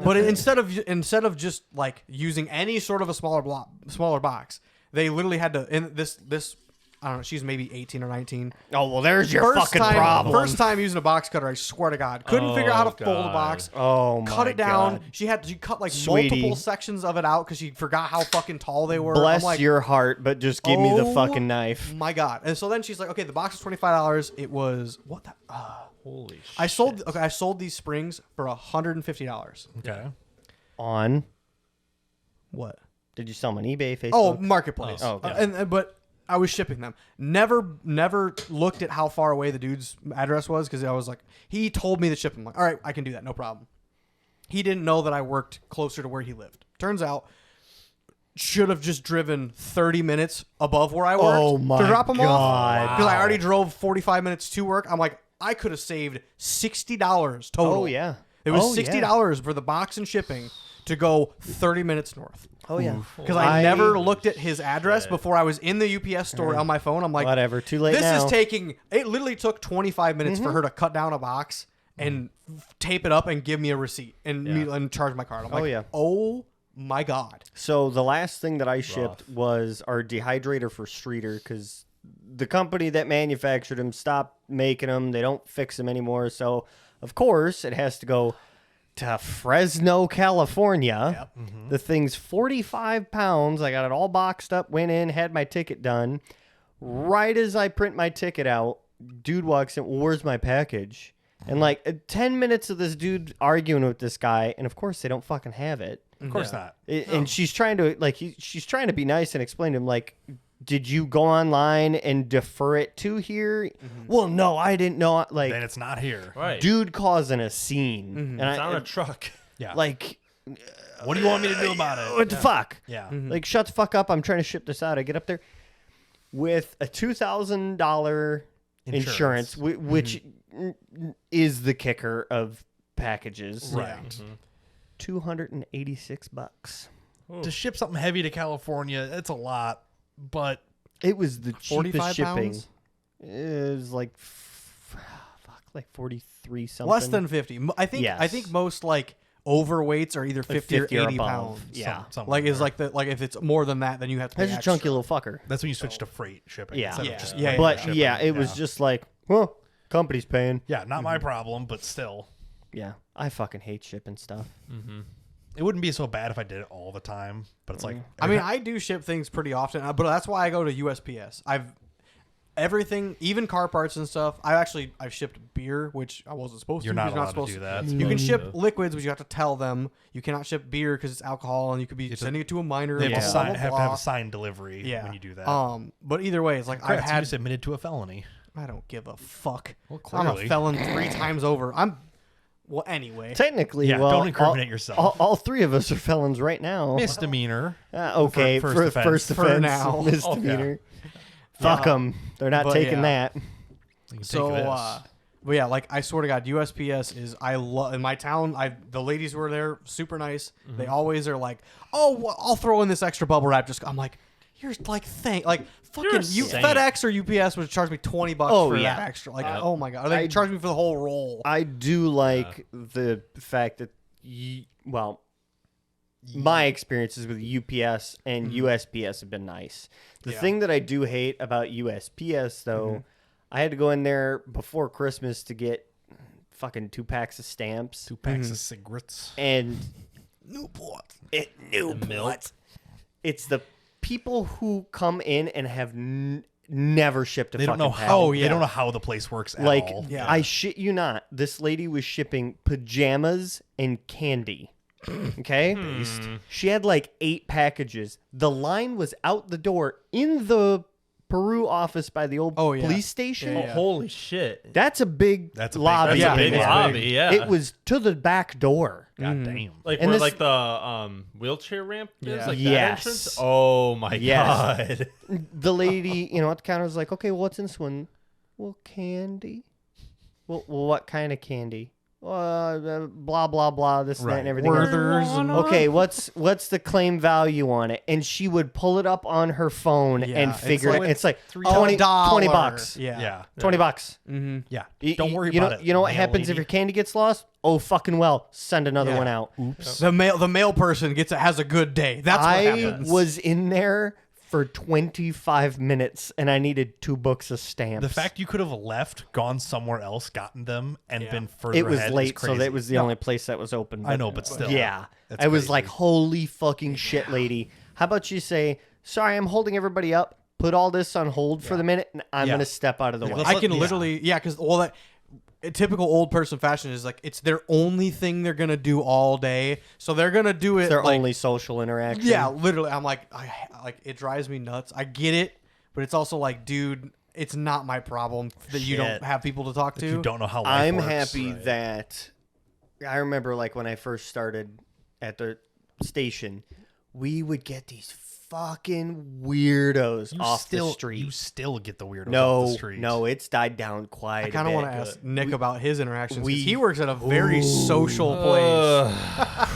But instead of just like using any sort of a smaller box, they literally had to. In this I don't know. She's maybe 18 or 19. Oh well, there's your fucking problem. First time using a box cutter, I swear to God, couldn't figure out how to fold a box. Oh my cut it down. God. She cut like Sweetie. multiple sections of it out because she forgot how fucking tall they were. Bless I'm like, your heart, but just give me the oh fucking knife. My God! And so then she's like, okay, the box is $25. It was what the. Holy shit. I sold these springs for $150. Okay. On? What? Did you sell them on eBay, Facebook? Oh, marketplace. Oh, okay. But I was shipping them. Never looked at how far away the dude's address was because I was like, he told me to ship them. Like, all right, I can do that, no problem. He didn't know that I worked closer to where he lived. Turns out, should have just driven 30 minutes above where I worked Oh my to drop them off God. because I already drove 45 minutes to work. I'm like, I could have saved $60 total. Oh, yeah. It was Oh, yeah. $60 for the box and shipping to go 30 minutes north. Oh, yeah. Because I never looked at his address before I was in the UPS store on my phone. I'm like, Whatever, too late This now. is taking. It literally took 25 minutes for her to cut down a box and tape it up and give me a receipt and charge my card. I'm like, yeah. oh my God. So the last thing that I shipped was our dehydrator for Streeter because the company that manufactured them stopped making them. They don't fix them anymore. So, of course, it has to go to Fresno, California. Yep. The thing's 45 pounds. I got it all boxed up, went in, had my ticket done. Right as I print my ticket out, dude walks in, where's my package? And like 10 minutes of this dude arguing with this guy, and of course they don't fucking have it. Of course not. And she's trying to she's trying to be nice and explain to him like, did you go online and defer it to here? Well, no, I didn't know. Like, Then it's not here. Right. dude causing a scene, and It's on a truck. Yeah. like, What do you want me to do about it? what the fuck? Yeah. Like, shut the fuck up! I'm trying to ship this out. I get up there with a $2,000 insurance, which is the kicker of packages. Right. $286. To ship something heavy to California, it's a lot, but It was the 45 cheapest shipping. pounds? It was like, like 43 something. Less than 50. I think. Yes. I think most like overweights are either 50, 50 or or 80 above. pounds. Yeah. something Like is there. like the if it's more than that, then you have to pay That's a extra. chunky little fucker. That's when you switch to freight shipping. Yeah. Instead Yeah. Of just Yeah, regular But shipping. yeah, it was just like, well, company's paying. Yeah, not my problem, but still. Yeah. I fucking hate shipping stuff. It wouldn't be so bad if I did it all the time, but it's like I mean, I do ship things pretty often, but that's why I go to USPS. Everything, even car parts and stuff. I've shipped beer, which I wasn't supposed you're to. not because allowed to do that. You can ship liquids, but you have to tell them. You cannot ship beer because it's alcohol, and you could be sending it to a minor. They have, blah, to, blah, sign, blah, have to blah. have a signed delivery when you do that. But either way, it's like I've Congrats, you had. just admitted to a felony. I don't give a fuck. Well, I'm a clearly. felon 3 times over. Well, anyway. Technically, Yeah, well, don't incriminate yourself. All three of us are felons right now. Misdemeanor. Okay, For for first first offense. offense, For now. misdemeanor. Fuck them. They're not But taking yeah. that. You can So, take this. but yeah, like I swear to God, USPS is I love in my town. The ladies who are there super nice. They always are like, oh, well, I'll throw in this extra bubble wrap. I'm like, here's like fucking You're a you saint. FedEx or UPS would charge me $20 Oh, for yeah. that extra. Like, oh my God, or they charge me for the whole roll. I do like the fact that, my experiences with UPS and USPS have been nice. The thing that I do hate about USPS, though, I had to go in there before Christmas to get fucking 2 packs of stamps. 2 packs of cigarettes. And Newport. Newport. It's the people who come in and have never shipped a They fucking don't know package. how. They don't know how the place works at Like, all. Yeah. I shit you not. This lady was shipping pajamas and candy. Okay? She had like 8 packages. The line was out the door in the Peru office by the old Oh, yeah. police station. Yeah. holy shit. That's a big That's a big- lobby. That's a Yeah, big it's lobby, big. yeah. It was to the back door. God damn. like and where this- like the wheelchair ramp is, Yeah. like that Yes. entrance. Oh my Yes. god. The lady, at the counter was like, okay, well, what's in this one? Well, candy. Well, what kind of candy? Blah, blah, blah, this and that and everything. else. Werther's and Okay, what's the claim value on it? And she would pull it up on her phone Yeah, and it's figure like it. It's like $20. 20 bucks. Yeah. Yeah. 20 bucks. Mm-hmm. Yeah. Y- Don't worry you about know, it. You know what mail happens if lady. your candy gets lost? Oh, fucking well. Send another Yeah. one out. Oops. The mail person has a good day. That's what I happens. was in there for 25 minutes and I needed 2 books of stamps. The fact you could have left, gone somewhere else, gotten them, and Yeah. been further it was ahead is late, so crazy. that was the only place that was open. I know, but still. Yeah. That's I was crazy. like, holy fucking shit, lady. How about you say, sorry, I'm holding everybody up. Put all this on hold for the minute, and I'm Yeah. going to step out of the Yeah, way. let's I let- can yeah. literally, because all that typical old person fashion is like it's their only thing they're gonna do all day, so they're gonna do it. It's their like, only social interaction. yeah, literally. I'm like, it drives me nuts. I get it, but it's also like, dude, it's not my problem that you don't Shit. have people to talk to. You don't know how life I'm works. happy that I remember like when I first started at the station, we would get these fucking weirdos You off still, the street. You still get the weirdos off No, the street. no, it's died down quite I kind of want want to ask Nick about his interactions we- because he works at a very social place.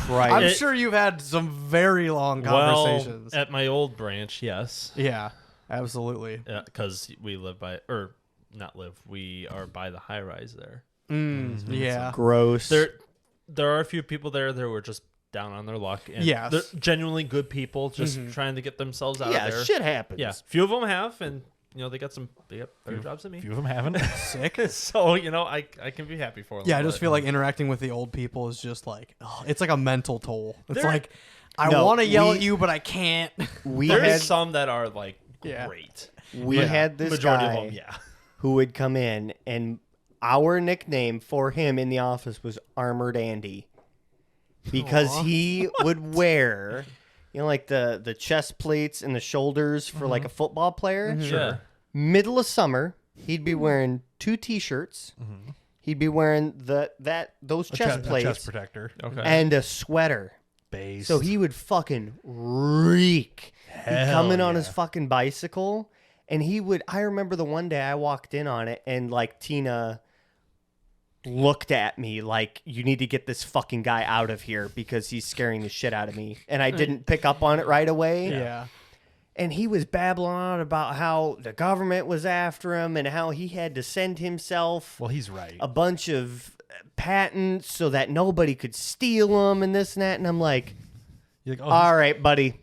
Right. I'm sure you've had some very long conversations. Well, at my old branch, yes. Yeah, absolutely. Because we live by, or not live, we are by the high rise there. Yeah. Gross. There are a few people there that were just down on their luck. And Yes. they're genuinely good people just trying to get themselves out yeah, of there. shit happens. Yeah, few of them have, and they got better jobs than me. Few of them haven't. Sick. So I can be happy for them. Yeah, I just but- feel like interacting with the old people is just like, it's like a mental toll. It's There- like, I No, want to yell we- at you, but I can't. We there's had some that are like Yeah. great. we had this Majority guy of them, yeah. who would come in, and our nickname for him in the office was Armored Andy, because Aw. he would wear, like the chest plates and the shoulders for like a football player. Sure. Middle of summer, he'd be wearing 2 T-shirts. He'd be wearing those chest a plates chest protector. Okay. and a sweater. Base. So he would fucking reek. He'd come in on his yeah. fucking bicycle, and he would. I remember the one day I walked in on it, and like Tina looked at me like, "You need to get this fucking guy out of here because he's scaring the shit out of me." And I didn't pick up on it right away. Yeah. And he was babbling on about how the government was after him and how he had to send himself Well, he's right. a bunch of patents so that nobody could steal them and this and that. And I'm like, You're like, oh, all right, buddy,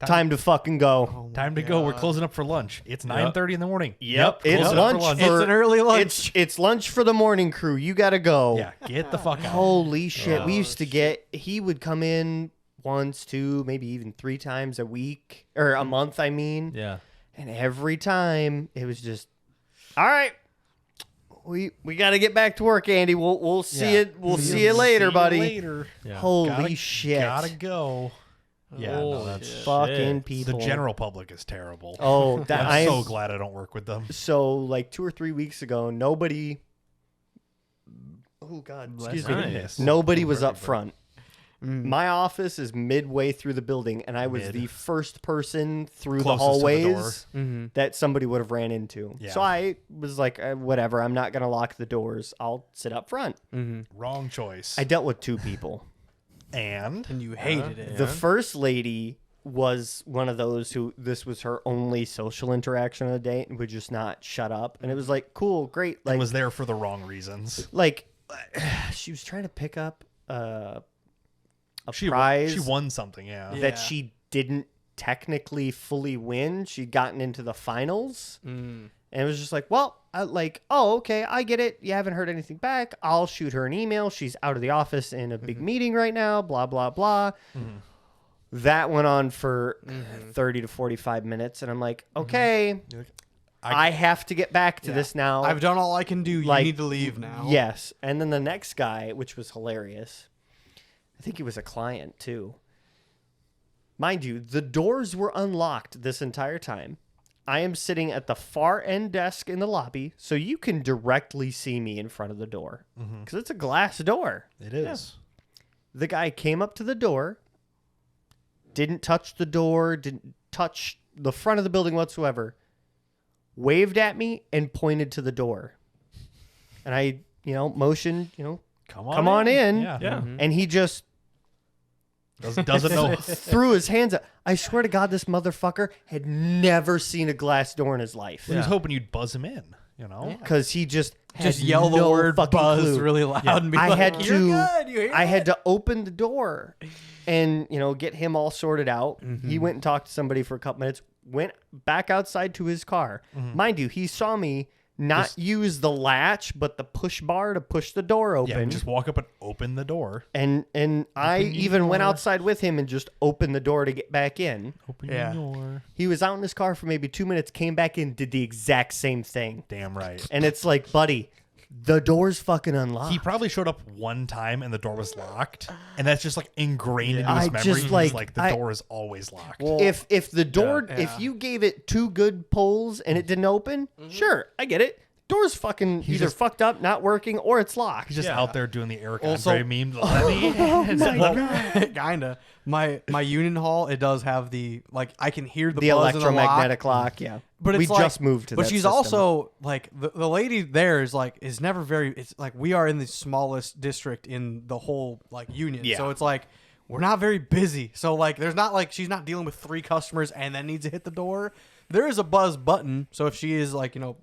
time to fucking go. Oh my time to go. We're God. closing up for lunch. It's 9:30 in the morning. Yep, closing it's up lunch. for lunch. It's an early lunch. It's lunch for the morning crew. You got to go. Yeah, get the fuck out. Holy shit. We Oh, used to get, he would come in once, 2, maybe even 3 times a week or a month, I mean. Yeah. And every time it was just, all right, we got to get back to work, Andy. We'll see Yeah. it. We'll see you later, buddy. Later. Yeah. Holy Gotta- shit. Gotta go. Yeah, no, Holy that's shit. Fucking the people. general public is terrible. Oh, that I'm I so am glad I don't work with them. so like 2 or 3 weeks ago, nobody. Oh God, excuse me. Nice. Nobody was Very up front. My office is midway through the building, and I was Mid. the first person through Closest the to the hallways Mhm. that somebody would have ran into. Yeah. So I was like, whatever, I'm not going to lock the doors. I'll sit up front. Wrong choice. I dealt with 2 people. and And you hated it. The first lady was one of those who this was her only social interaction of the day and would just not shut up. And it was like, cool, great. Like, was there for the wrong reasons. like she was trying to pick up a She prize won something. Yeah. Yeah. that she didn't technically fully win. She'd gotten into the finals. And it was just like, well, oh, okay, I get it. You haven't heard anything back. I'll shoot her an email. She's out of the office in a big meeting right now, blah, blah, blah. That went on for 30 to 45 minutes. And I'm like, okay, I have to get back to this now. I've done all I can do. You Like, need to leave now. Yes. And then the next guy, which was hilarious, I think he was a client too. Mind you, the doors were unlocked this entire time. I am sitting at the far end desk in the lobby, so you can directly see me in front of the door because it's a glass door. It is. The guy came up to the door, didn't touch the door, didn't touch the front of the building whatsoever, waved at me and pointed to the door. And I, motioned, come on in. Yeah. And he just Doesn't know. threw his hands up. I swear to God, this motherfucker had never seen a glass door in his life. He was hoping you'd buzz him in, Because he just had yell the no word fucking buzz clue. really loud and be I like, had "You're to good, you hear I had that?" to open the door and get him all sorted out. He went and talked to somebody for a couple minutes, went back outside to his car. Mind you, he saw me not use the latch but the push bar to push the door open. Yeah, just walk up and open the door. and I even went outside with him and just opened the door to get back in. Open Yeah. your door. He was out in his car for maybe 2 minutes, came back in, did the exact same thing. Damn right. And it's like, buddy, the door's fucking unlocked. He probably showed up one time and the door was locked, and that's just like ingrained into I his memory. just, He's like, the I- door is always locked. Well, if the door, Yeah. if you gave it 2 good pulls and it didn't open, sure, I get it. Door's fucking either just- fucked up, not working, or it's locked. He's just out there doing the Eric Also- Andre meme. Let me in. Kinda. My union hall, it does have the I can hear the the buzz in the lock. electromagnetic lock, yeah. But we it's like, just moved to but that she's system. also like the lady there is never very. It's like we are in the smallest district in the whole union, Yeah. so it's like we're not very busy. So there's not she's not dealing with 3 customers and then needs to hit the door. There is a buzz button, so if she is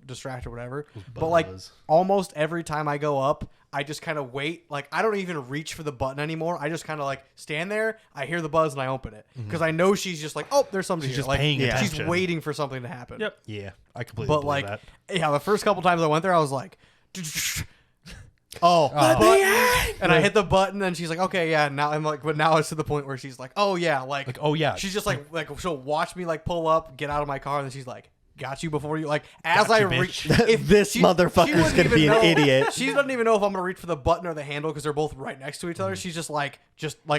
distracted or whatever. But Buzz. almost every time I go up, I just kind of wait. I don't even reach for the button anymore. I just kind of stand there. I hear the buzz and I open it because I know she's just oh, there's somebody She's here. just paying She's attention. waiting for something to happen. Yep. Yeah, I completely But believe that. yeah, the first couple times I went there, I was like, oh, and I hit the button, and she's like, okay, yeah. Now I'm like, but now it's to the point where she's like, oh yeah, Oh yeah, She's just like she'll watch me pull up, get out of my car, and then she's like, got you before you as Got I you, reach. bitch. This motherfucker's wouldn't gonna even be an know- idiot. She doesn't even know if I'm gonna reach for the button or the handle because they're both right next to each other. She's just like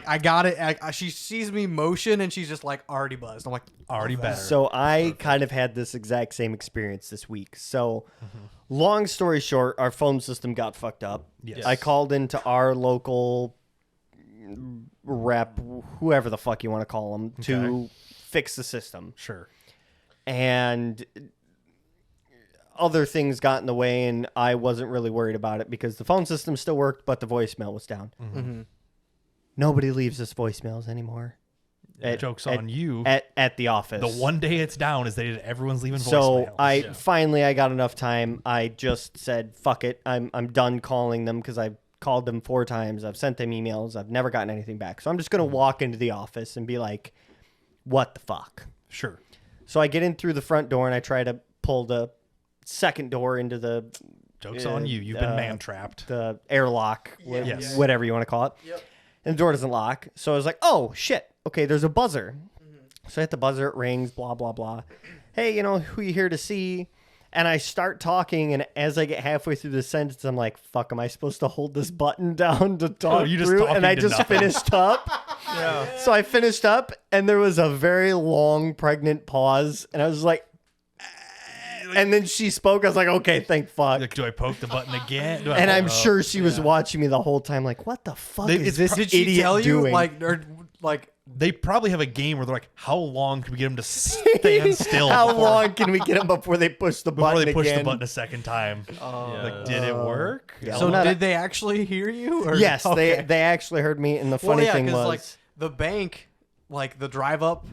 I got it. She sees me motion and she's just already buzzed. I'm like already oh, better. So I kind of had this exact same experience this week. So long story short, our phone system got fucked up. Yes. I called into our local rep, whoever the fuck you want to call them, to fix the system. Sure. And other things got in the way, and I wasn't really worried about it because the phone system still worked, but the voicemail was down. Nobody leaves us voicemails anymore. Joke's on you. At the office. The one day it's down is that everyone's leaving So voicemails. I got enough time. I just said, fuck it. I'm done calling them because I've called them 4 times. I've sent them emails. I've never gotten anything back. So I'm just going to walk into the office and be like, what the fuck? Sure. So I get in through the front door and I try to pull the second door into the Joke's on you. You've been man trapped. the airlock, Yes. whatever you want to call it. Yep. And the door doesn't lock. So I was like, oh, shit. Okay, there's a buzzer. So I hit the buzzer. It rings, blah, blah, blah. Hey, who you here to see? And I start talking, and as I get halfway through the sentence, I'm like, fuck, am I supposed to hold this button down to talk you just through? talking And I to just nothing. finished up. So I finished up, and there was a very long, pregnant pause. And I was like, and then she spoke. I was like, okay, thank fuck. Like, do I poke the button again? Do I And hold I'm up? sure she was watching me the whole time, like, what the fuck is this Did she idiot tell you doing? They probably have a game where they're like, how long can we get them to stand still? How before- long can we get them before they push the before button they push again? the button a second time? Like, did it work? yeah. So Well, did they actually hear you? Or? Yes, Okay. they actually heard me. And the Well, funny yeah, thing 'cause, was, the bank, the drive up,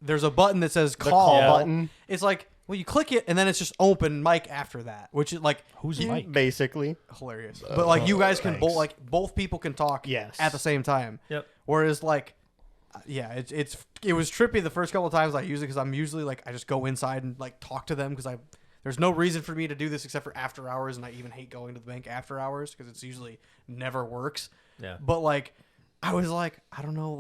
there's a button that says call. call button. It's well, you click it and then it's just open mic after that, which is Who's Mike? basically, hilarious. But you guys can thanks. both people can talk Yes. at the same time. Yep. Whereas yeah, it was trippy the first couple of times I use it because I'm usually I just go inside and talk to them because there's no reason for me to do this except for after hours, and I even hate going to the bank after hours because it's usually never works. Yeah. But I was I don't know,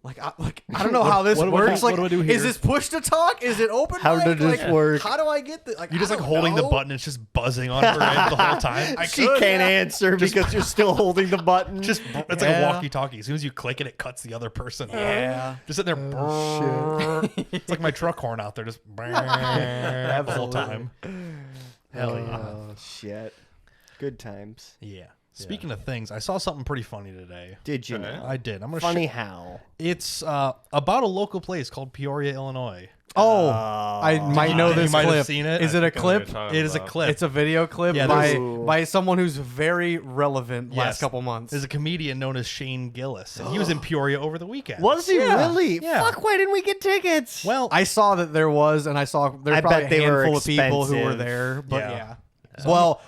Like I don't know how this works. what do I do here? Is this push to talk? Is it open? How mic? does this work? How do I get the? You're just I like don't holding the know. button. It's just buzzing on her end the whole time. She can't answer because you're still holding the button. It's like a walkie-talkie. As soon as you click it, it cuts the other person off. Yeah. Just sitting there. It's like my truck horn out there, just the whole time. Hell yeah. Oh shit. Good times. Yeah. Speaking of things, I saw something pretty funny today. Did you know? I did. I'm gonna Funny how? It's about a local place called Peoria, Illinois. Oh, I might know this you might clip. have seen it. Is it a clip? It is a clip. It's a video clip Yeah, by someone who's very relevant last Yes. couple months. There's a comedian known as Shane Gillis, and he was in Peoria over the weekend. Was he Yeah. really? Yeah. Fuck! Why didn't we get tickets? Well, I saw that there was, and I saw there's I probably bet a they were handful of people who were expensive. there. But Yeah. yeah. Well,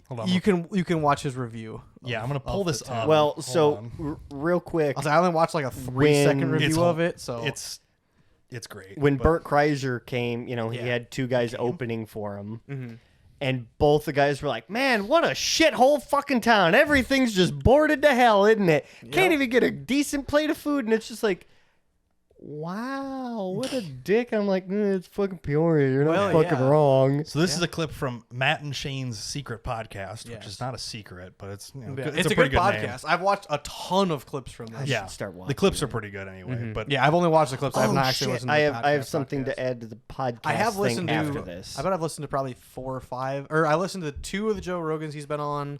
Hold on. you can watch his review. yeah, I'm gonna pull this up. well, Hold so on. real quick, I only watched like a 3-second When- review It's of hol- it, so it's great. when but- Burt Kreischer came, he Yeah. had two guys opening for him. Mm-hmm. And both the guys were like, man, what a shithole fucking town. Everything's just boarded to hell, isn't it? Can't even get a decent plate of food. And it's just like, wow, what a dick. I'm like, it's fucking Peoria. You're not Well, fucking yeah. wrong. So this is a clip from Matt and Shane's secret podcast, which Yes. is not a secret, but it's yeah. good, It's a pretty good name. podcast. I've watched a ton of clips from this. Yeah, start the watching clips are pretty good anyway. But Yeah, I've only watched the clips. I have Oh, not actually shit. listened to I the have podcast something podcast. to add to the podcast I have thing listened to after this. I bet I've listened to probably 4 or 5, or I listened to 2 of the Joe Rogans he's been on.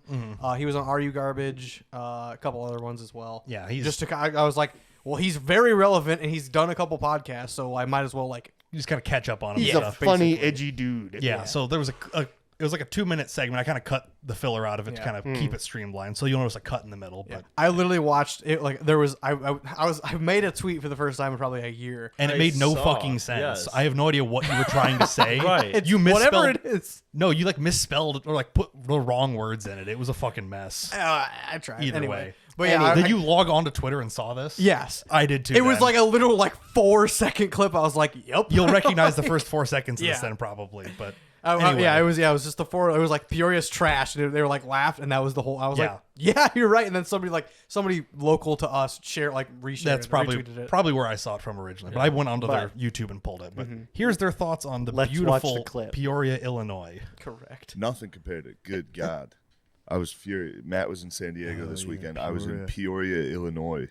He was on Are You Garbage? A couple other ones as well. Yeah, he's just to I was like, well, he's very relevant and he's done a couple podcasts, so I might as well like. you just kind of catch up on him. He's and a stuff. funny, basically. edgy dude. Yeah, so there was it was like a 2-minute segment. I kind of cut the filler out of it to Yeah. kind of keep it streamlined. So you'll notice a cut in the middle. But I literally watched it. Like there was, I made a tweet for the first time in probably a year. and it I made no saw, fuking sense. yes. I have no idea what you were trying to say. Right. It's You misspelled whatever it is. No, you like misspelled or like put the wrong words in it. It was a fucking mess. I tried. Either anyway. way. But yeah, Did you log on to Twitter and saw this? Yes, I did too. it was then. like a literal 4-second clip. I was like, "Yep." You'll recognize the first 4 seconds of this Yeah. then probably, but Yeah, anyway. it was just the 4. It was like Peoria's trash. And they were like laughed, and that was the whole. I was Yeah. like, "Yeah, you're right." And then somebody local to us reshared That's it, probably retweeted it. probably where I saw it from originally. But I went onto their YouTube and pulled it. But here's their thoughts on the Let's watch the beautiful clip. Peoria, Illinois. Correct. Nothing compared to good God. I was furious. Matt was in San Diego this weekend. I was in Peoria, Illinois.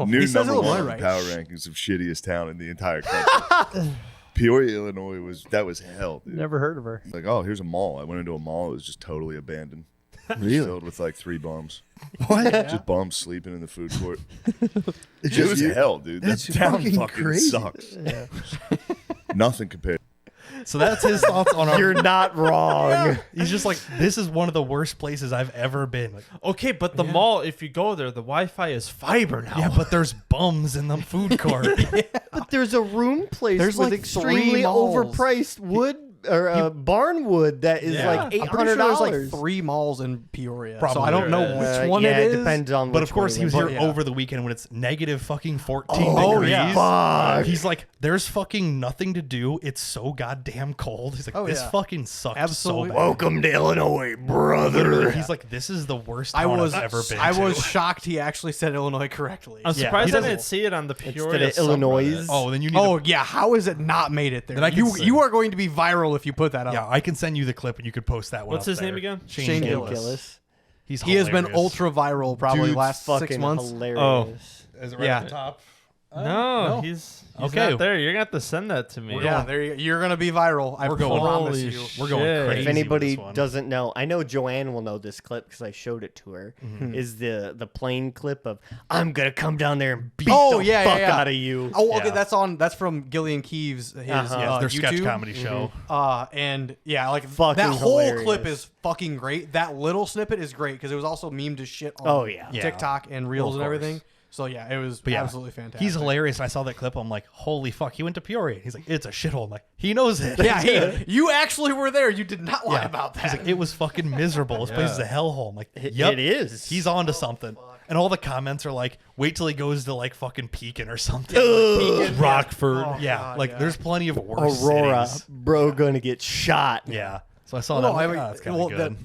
New He says number Illinois one on right. the power rankings of shittiest town in the entire country. Peoria, Illinois was hell, dude. Never heard of her. Like, oh, here's a mall. I went into a mall. It was just totally abandoned. Really? Filled with like 3 bums. What? Just bums sleeping in the food court. It's It was hell, dude. That's That town fucking fucking crazy. sucks. Nothing compared. So that's his thoughts on our. You're not wrong. He's just like, this is one of the worst places I've ever been. Like, Okay, but the mall, if you go there, the Wi-Fi is fiber now. yeah, but there's bums in the food court. But there's a room place There's with like extremely 3 malls. overpriced wood or barn wood that is Yeah. like I'm pretty $800. sure there's like 3 malls in Peoria, so I Probably. don't know which one yeah, it is. depends on But which of course, one he was went. here yeah. over the weekend when it's negative fucking 14 Oh, degrees. yeah. Fuck. He's like, there's fucking nothing to do. It's so goddamn cold. He's like, Oh, this yeah. fucking sucks Absolutely. so bad. Welcome to Illinois, brother. Literally, he's like, this is the worst town I've ever been I to. was shocked he actually said Illinois correctly. I'm Yeah, surprised he I doesn't- didn't see it on the Peoria Instead of Illinois. subreddit. Oh, then you need Oh to, yeah, how is it not made it there? Then I can say- You are going to be viral if you put that up. yeah, I can send you the clip and you could post that one. What's up his there. name again? Shane Shane Gillis. Gillis. He's He has been hilarious. ultra viral probably Dude's last fucking 6 months. hilarious. Is it right Yeah. at the top? No, he's Okay. not there. You're gonna have to send that to me. Yeah, there you're gonna be viral. I We're going- promise Holy you. We're going Shit. crazy. If with anybody this one. doesn't know, I know Joanne will know this clip because I showed it to her. Mm-hmm. Is the plane clip of "I'm gonna come down there and beat Oh, the yeah, yeah, fuck yeah. out of you." Oh, okay, Yeah. that's from Gillian Keeves, his yeah, their sketch YouTube. comedy show. And yeah, like Fucking that whole hilarious. clip is fucking great. That little snippet is great because it was also memed as shit on Oh, yeah. Yeah. TikTok and Reels Of and course. everything. So yeah, it was But yeah, absolutely fantastic. He's hilarious. I saw that clip. I'm like, holy fuck. He went to Peoria. He's like, it's a shithole. I'm like, he knows it. Yeah, you actually were there. You did not lie about that. He's like, it was fucking miserable. This place is a hellhole. I'm like, yep, It is. He's on to something. And all the comments are like, wait till he goes to like fucking Pekin or something. Ugh. Rockford. Oh, yeah. God, like yeah. there's plenty of worse Aurora, cities. bro, gonna get shot. Yeah. So I saw Well, that. no, I'm I like, mean, oh, it's kind well, of good.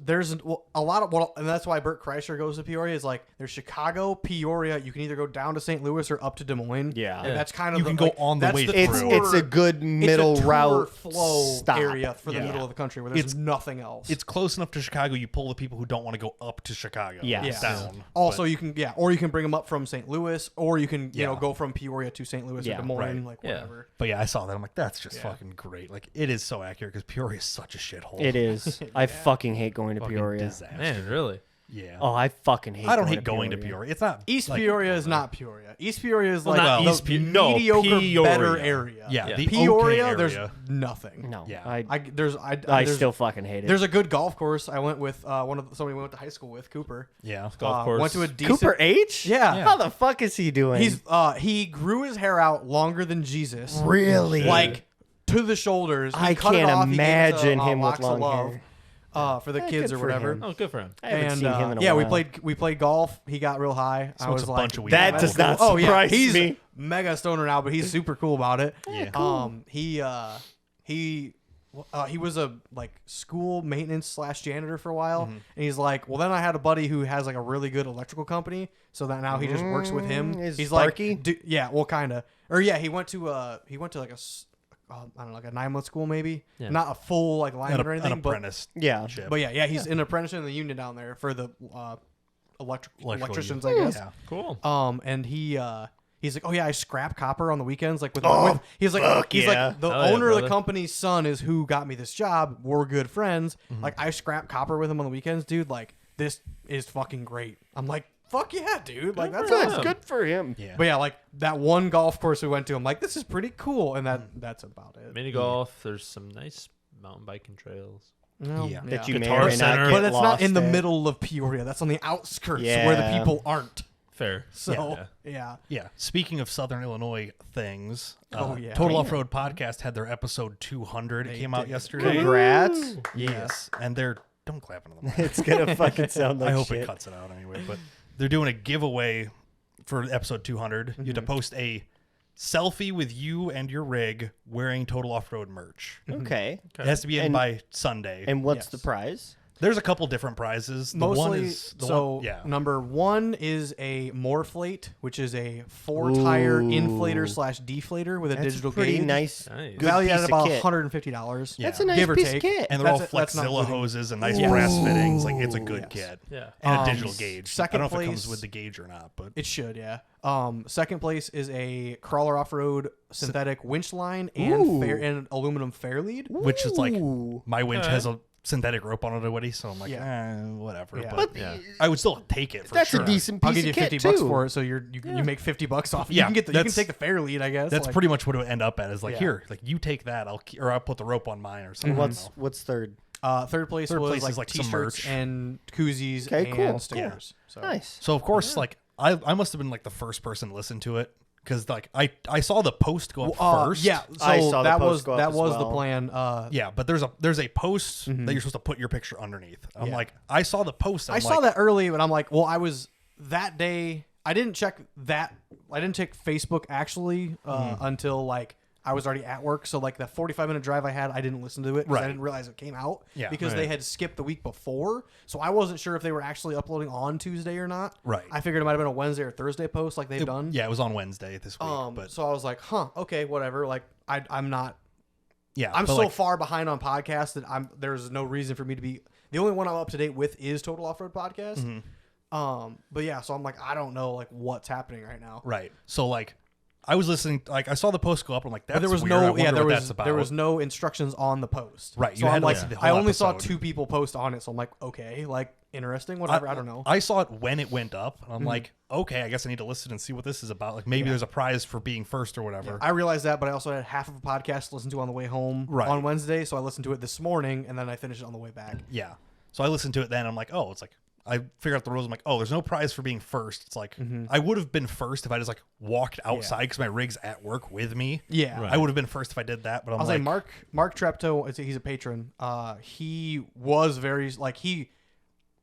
there's a lot of and that's why Bert Kreischer goes to Peoria. Is like there's Chicago, Peoria. You can either go down to St. Louis or up to Des Moines. Yeah. Like, that's kind of You can go on the way It's through. it's a good middle route flow stop. area for the Yeah. middle of the country where there's It's- nothing else. It's close enough to Chicago. You pull the people who don't want to go up to Chicago. Yeah. Down. Also, But- you can or you can bring them up from St. Louis, or you can Yeah. go from Peoria to St. Louis Yeah, or Des Moines, right. like Yeah. whatever. But yeah, I saw that. I'm like, that's just Yeah. fucking great. Like, it is so accurate because Peoria is such a shithole. It is. I fucking hate going to Fucking Peoria. disaster. Man, really? Yeah. Oh, I fucking hate. I don't hate going to Peoria. It's not East like, Peoria is not Peoria. East Peoria is Well, like not the East Pe- no, mediocre, Peoria. better area. Yeah, Yeah. the Peoria, okay there's area. nothing. No. Yeah. I there's still fucking hate it. there's a good golf course. I went with somebody we went to high school with, Cooper. Yeah. Golf course. Went to a decent Cooper H. Yeah. Yeah. How the fuck is he doing? He grew his hair out longer than Jesus. really Like to the shoulders. He I cut it can't off. He gave it to, imagine him with Locks of long Love, hair. for the Yeah, kids good or for whatever. him. Oh, good for him. I haven't And seen him in a yeah, while. we played golf. He got real high. I Smokes was a like, bunch of weed. That That's does not oh yeah, surprise he's me. mega stoner now, but he's super cool about it. Yeah. He was a like school maintenance / janitor for a while, Mm-hmm. and he's like, well, then I had a buddy who has like a really good electrical company, so that now he just works with him. Is He's Sparky? like, yeah, well, kind of, or yeah, he went to like I don't know, like a 9-month school maybe, Yeah. not a full like lineman or An anything, but apprentice. Yeah. ship. yeah, he's an apprentice in the union down there for the electricians, I union. guess. Yeah. Cool. And he's like, oh yeah, I scrap copper on the weekends. Like with he's fuck the Hell yeah. yeah, owner of the brother. company's son is who got me this job. We're good friends. Mm-hmm. Like I scrap copper with him on the weekends, dude. Like this is fucking great. I'm like, fuck yeah, dude. Like that's That's awesome. good for him. Yeah. But yeah, like that one golf course we went to, I'm like, this is pretty cool, and that's about it. Mini golf. There's some nice mountain biking trails. No, Yeah. That you may Guitar or may not Center. get but it's not lost in the at. middle of Peoria. That's on the outskirts where the Yeah. people aren't. Fair. So Yeah. yeah. Yeah. Speaking of Southern Illinois things, Oh, yeah. Total Off Road Podcast had their episode 200. It came out did. yesterday. Congrats. Yes, and they're don't clap into them. It's gonna fucking sound like I hope shit. it cuts it out anyway. But they're doing a giveaway for episode 200. You have to post a selfie with you and your rig wearing Total Off Road merch. Okay. It has to be in And- by Sunday. And what's Yes. the prize? There's a couple different prizes. The Mostly, one is yeah. number one is a Morflate, which is a 4-tire Ooh. inflator / deflator with a That's digital pretty gauge. Nice. Nice. Good Valued piece at of about kit. $150. Yeah. That's a nice Give or piece take. of kit. And they're all That's not Flexzilla including- hoses and nice Ooh. brass fittings. Like it's a good Yes. kit. Yeah. And a Um, digital gauge. I second don't know if it place- comes with the gauge or not, but It should, yeah. Second place is a crawler off-road synthetic winch line and Ooh. and aluminum fairlead. which is like Ooh. my winch Alright. has a synthetic rope on it already, so I'm like, whatever. Yeah. But Yeah. I would still take it for That's sure. a decent I'll piece give you of kit 50 bucks too. for it, so you make $50 off. Yeah, You can that's- take the fairlead, I guess. That's like- pretty much what it would end up at. Is like Yeah. here, like you take that, I'll put the rope on mine or something. And I don't know. what's third? Third place Third was place like, is, like, some t-shirts merch. and koozies Okay, and cool. stickers. So. Nice. So of course, like I must have been like the first person to listen to it because like I saw the post go up first. Yeah, so I saw the that post was go up that as was the well. plan. Yeah, but there's a post that you're supposed to put your picture underneath. I'm Yeah. like, I saw the post. I saw that early, but I'm like, well, I was that day. I didn't check Facebook actually until like I was already at work. So like the 45-minute drive I had, I didn't listen to it because I Right. didn't realize it came out. Yeah, because they right. had skipped the week before, so I wasn't sure if they were actually uploading on Tuesday or not. Right. I figured it might have been a Wednesday or Thursday post like they've done. Yeah, it was on Wednesday this week. But So I was like, huh, okay, whatever. Like I'm not. yeah, I'm but so like, far behind on podcasts that there's no reason for me to be. The only one I'm up to date with is Total Off Road Podcast. Mm-hmm. But yeah, so I'm like, I don't know like what's happening right now. right. So like, I was listening. Like I saw the post go up. I'm like, that's But there was weird. I no, wonder yeah, what there that's was about. there was no instructions on the post. Right, So you had I'm to like, listen to the I whole only saw episode. 2 people post on it, so I'm like, okay, like interesting, whatever. I don't know. I saw it when it went up. And I'm like, okay, I guess I need to listen and see what this is about. Like maybe there's a prize for being first or whatever. I realized that, but I also had half of a podcast to listen to on the way home Right. on Wednesday, so I listened to it this morning, and then I finished it on the way back. Yeah. So I listened to it then. I'm like, oh, it's like I figured out the rules. I'm like, oh, there's no prize for being first. It's like I would have been first if I just like walked outside because my rig's at work with me. Yeah. Right. I would have been first if I did that. But I'm I'll like, say Mark Treptow, he's a patron. He was very like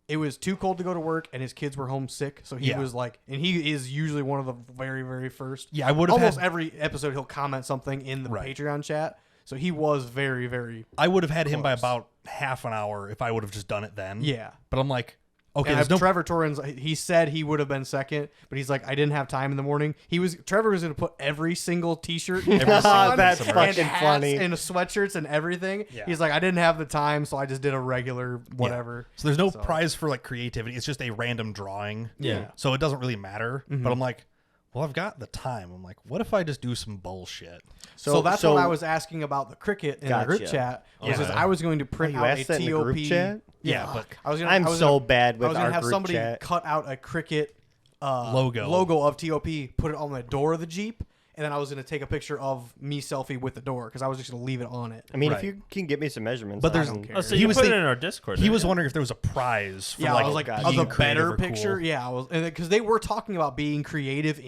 it was too cold to go to work, and his kids were homesick, so he Yeah. was like, and he is usually one of the very, very first. yeah, I would have Almost had, every episode he'll comment something in the Right. Patreon chat, so he was very, very. I would have had him by close. about half an hour if I would have just done it then. Yeah. But I'm like, okay, And there's no Trevor Torrens, he said he would have been second, but he's like, I didn't have time in the morning. Trevor was going to put every single T-shirt, That's and fucking hats funny. and sweatshirts and everything. Yeah. He's like, I didn't have the time, so I just did a regular whatever. So there's no prize for like creativity. It's just a random drawing. Yeah. So it doesn't really matter. But I'm like, well, I've got the time. I'm like, what if I just do some bullshit? So that's what I was asking about the cricket in the group Gotcha. chat. Was Yeah. I was going to print you out asked a that in the TOP. group chat? Yeah, but I'm so bad I with was our gonna have group somebody chat. cut out a cricket Logo. of TOP, put it on the door of the Jeep, and then I was going to take a picture of me selfie with the door because I was just going to leave it on it. I mean, Right. if you can get me some measurements, But I there's- don't care. Oh, so He you was put it think- in our Discord. he didn't was you? wondering if there was a prize for Yeah, like I was like, gotcha. of the being creative better or picture. cool. Yeah, I was because they were talking about being creative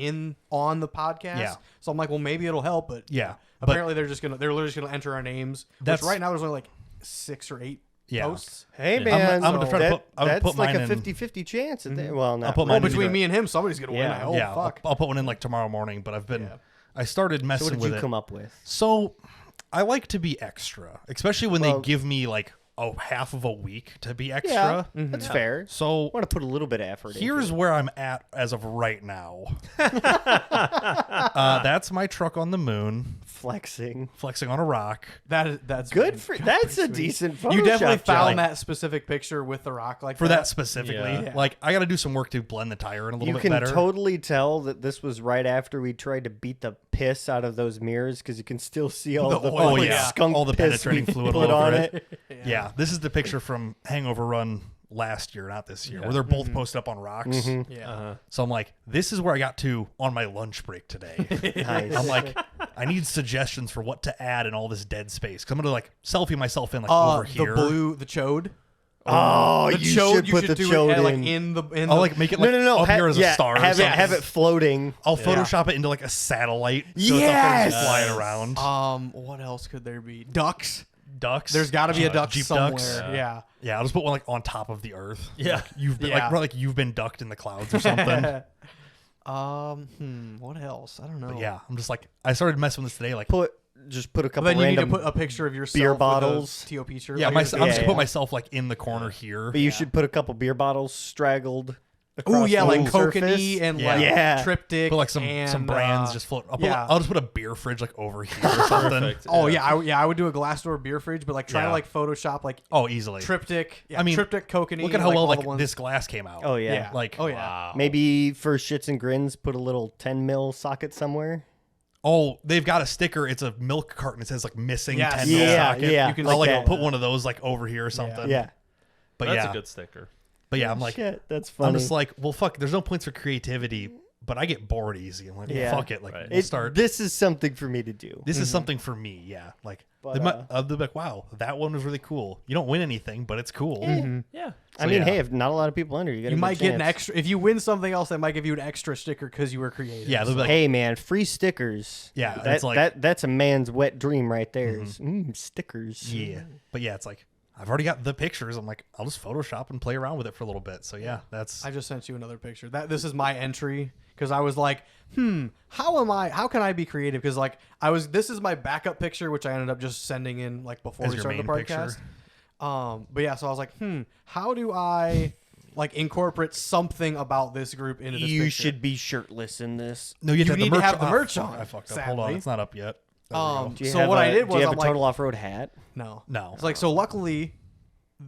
on the podcast. Yeah. So I'm like, well, maybe it'll help. But Yeah, but- apparently they're literally just gonna enter our names. Which That's- right now there's only like 6 or 8 Yeah. posts. Hey Yeah. man, I'm gonna try to that- I'm gonna that's put like mine a in- 50-50 chance. Well, not I'll put Well, mine in between the- me and him, somebody's gonna win. Yeah. I hope. yeah, Fuck. I'll put one in like tomorrow morning. But I've been, Yeah. I started So messing what did with you it. come up with? So I like to be extra, especially when Well- they give me like half of a week to be Yeah, extra. that's fair. So I want to put a little bit of effort. here's into where I'm at as of right now. That's my truck on the moon, it. Flexing. flexing on a rock. That's Good pretty- for God, that's pretty a sweet. decent Photoshop You definitely job. found that specific picture with the rock like For that specifically, Yeah. like I got to do some work to blend the tire in a little You bit can better. totally tell that this was right after we tried to beat the piss out of those mirrors because you can still see all the, oil, fucking yeah. skunk All the piss penetrating we fluid put all on over it. yeah, this is the picture from Hangover Run last year, not this year, where they're both posted up on rocks. Yeah. So I'm like, this is where I got to on my lunch break today. Nice. I'm like, I need suggestions for what to add in all this dead space. 'Cause I'm gonna like selfie myself in like over here. The chode. Oh, The you chode, should put the do chode it in. like in the. I'll like make it like no, up here as a star. or Have something. it floating. I'll Photoshop it into like a satellite. So it's up there just Yes! flying around. What else could there be? Ducks. Ducks. There's got to be a duck Jeep somewhere. ducks. Yeah. Yeah, I'll just put one like on top of the earth. Yeah. Like, you've been Yeah. like you've been ducked in the clouds or something. What else? I don't know. But yeah, I'm just like I started messing with this today. Like Just put a couple Then you need to random. put a picture of yourself beer with a bottles. TOP shirt. yeah, Like, I'm you're just gonna yeah. put myself like in the corner here. but you should put a couple beer bottles straggled. Oh across yeah, the like whole kokanee surface. and Yeah. like Yeah. triptych. Put like some and, brands just float. yeah. I'll just put a beer fridge like over here or something. Perfect. Oh yeah, I would do a glass door beer fridge, but like try to Yeah. like Photoshop like Oh, easily. triptych. Yeah, I mean, triptych kokanee. Look at how well all like the ones- this glass came out. Oh yeah. Yeah. Like oh yeah. Wow. Maybe for shits and grins, put a little 10 mil socket somewhere. Oh, they've got a sticker. It's a milk carton. It says like missing Yes. 10 mil Yeah, socket. yeah. You can I'll like that. put one of those like over here or something. Yeah. But That's yeah, a good sticker. but yeah, I'm like, Shit, that's funny. I'm just like, well, fuck. There's no points for creativity, but I get bored easy. I'm like, well, Yeah. fuck it. Like, Right. we'll start. This is something for me to do. This is something for me. Yeah, like But, they'll be like, wow, that one was really cool. You don't win anything, but it's cool. Yeah. I mean, yeah. hey, if not a lot of people enter, you, got You a might good get an chance. extra if you win something else. They might give you an extra sticker because you were creative. Yeah, they'll be like, Hey man, free stickers. Yeah, that, it's like- that's a man's wet dream right there. is, stickers. yeah, but yeah, it's like I've already got the pictures. I'm like, I'll just Photoshop and play around with it for a little bit. So yeah, that's I just sent you another picture. This is my entry because I was like, how can I be creative? Because like this is my backup picture, which I ended up just sending in like before As we your started the main podcast. picture. But yeah, so I was like, how do I like incorporate something about this group into this You picture? should be shirtless in this. no. You, You need to have the merch fuck, on, I fucked up. Hold on, sadly. it's not up yet. There we go. Do you So have what a- I did do was you have I'm a like, total off-road hat? No. No. It's like, so luckily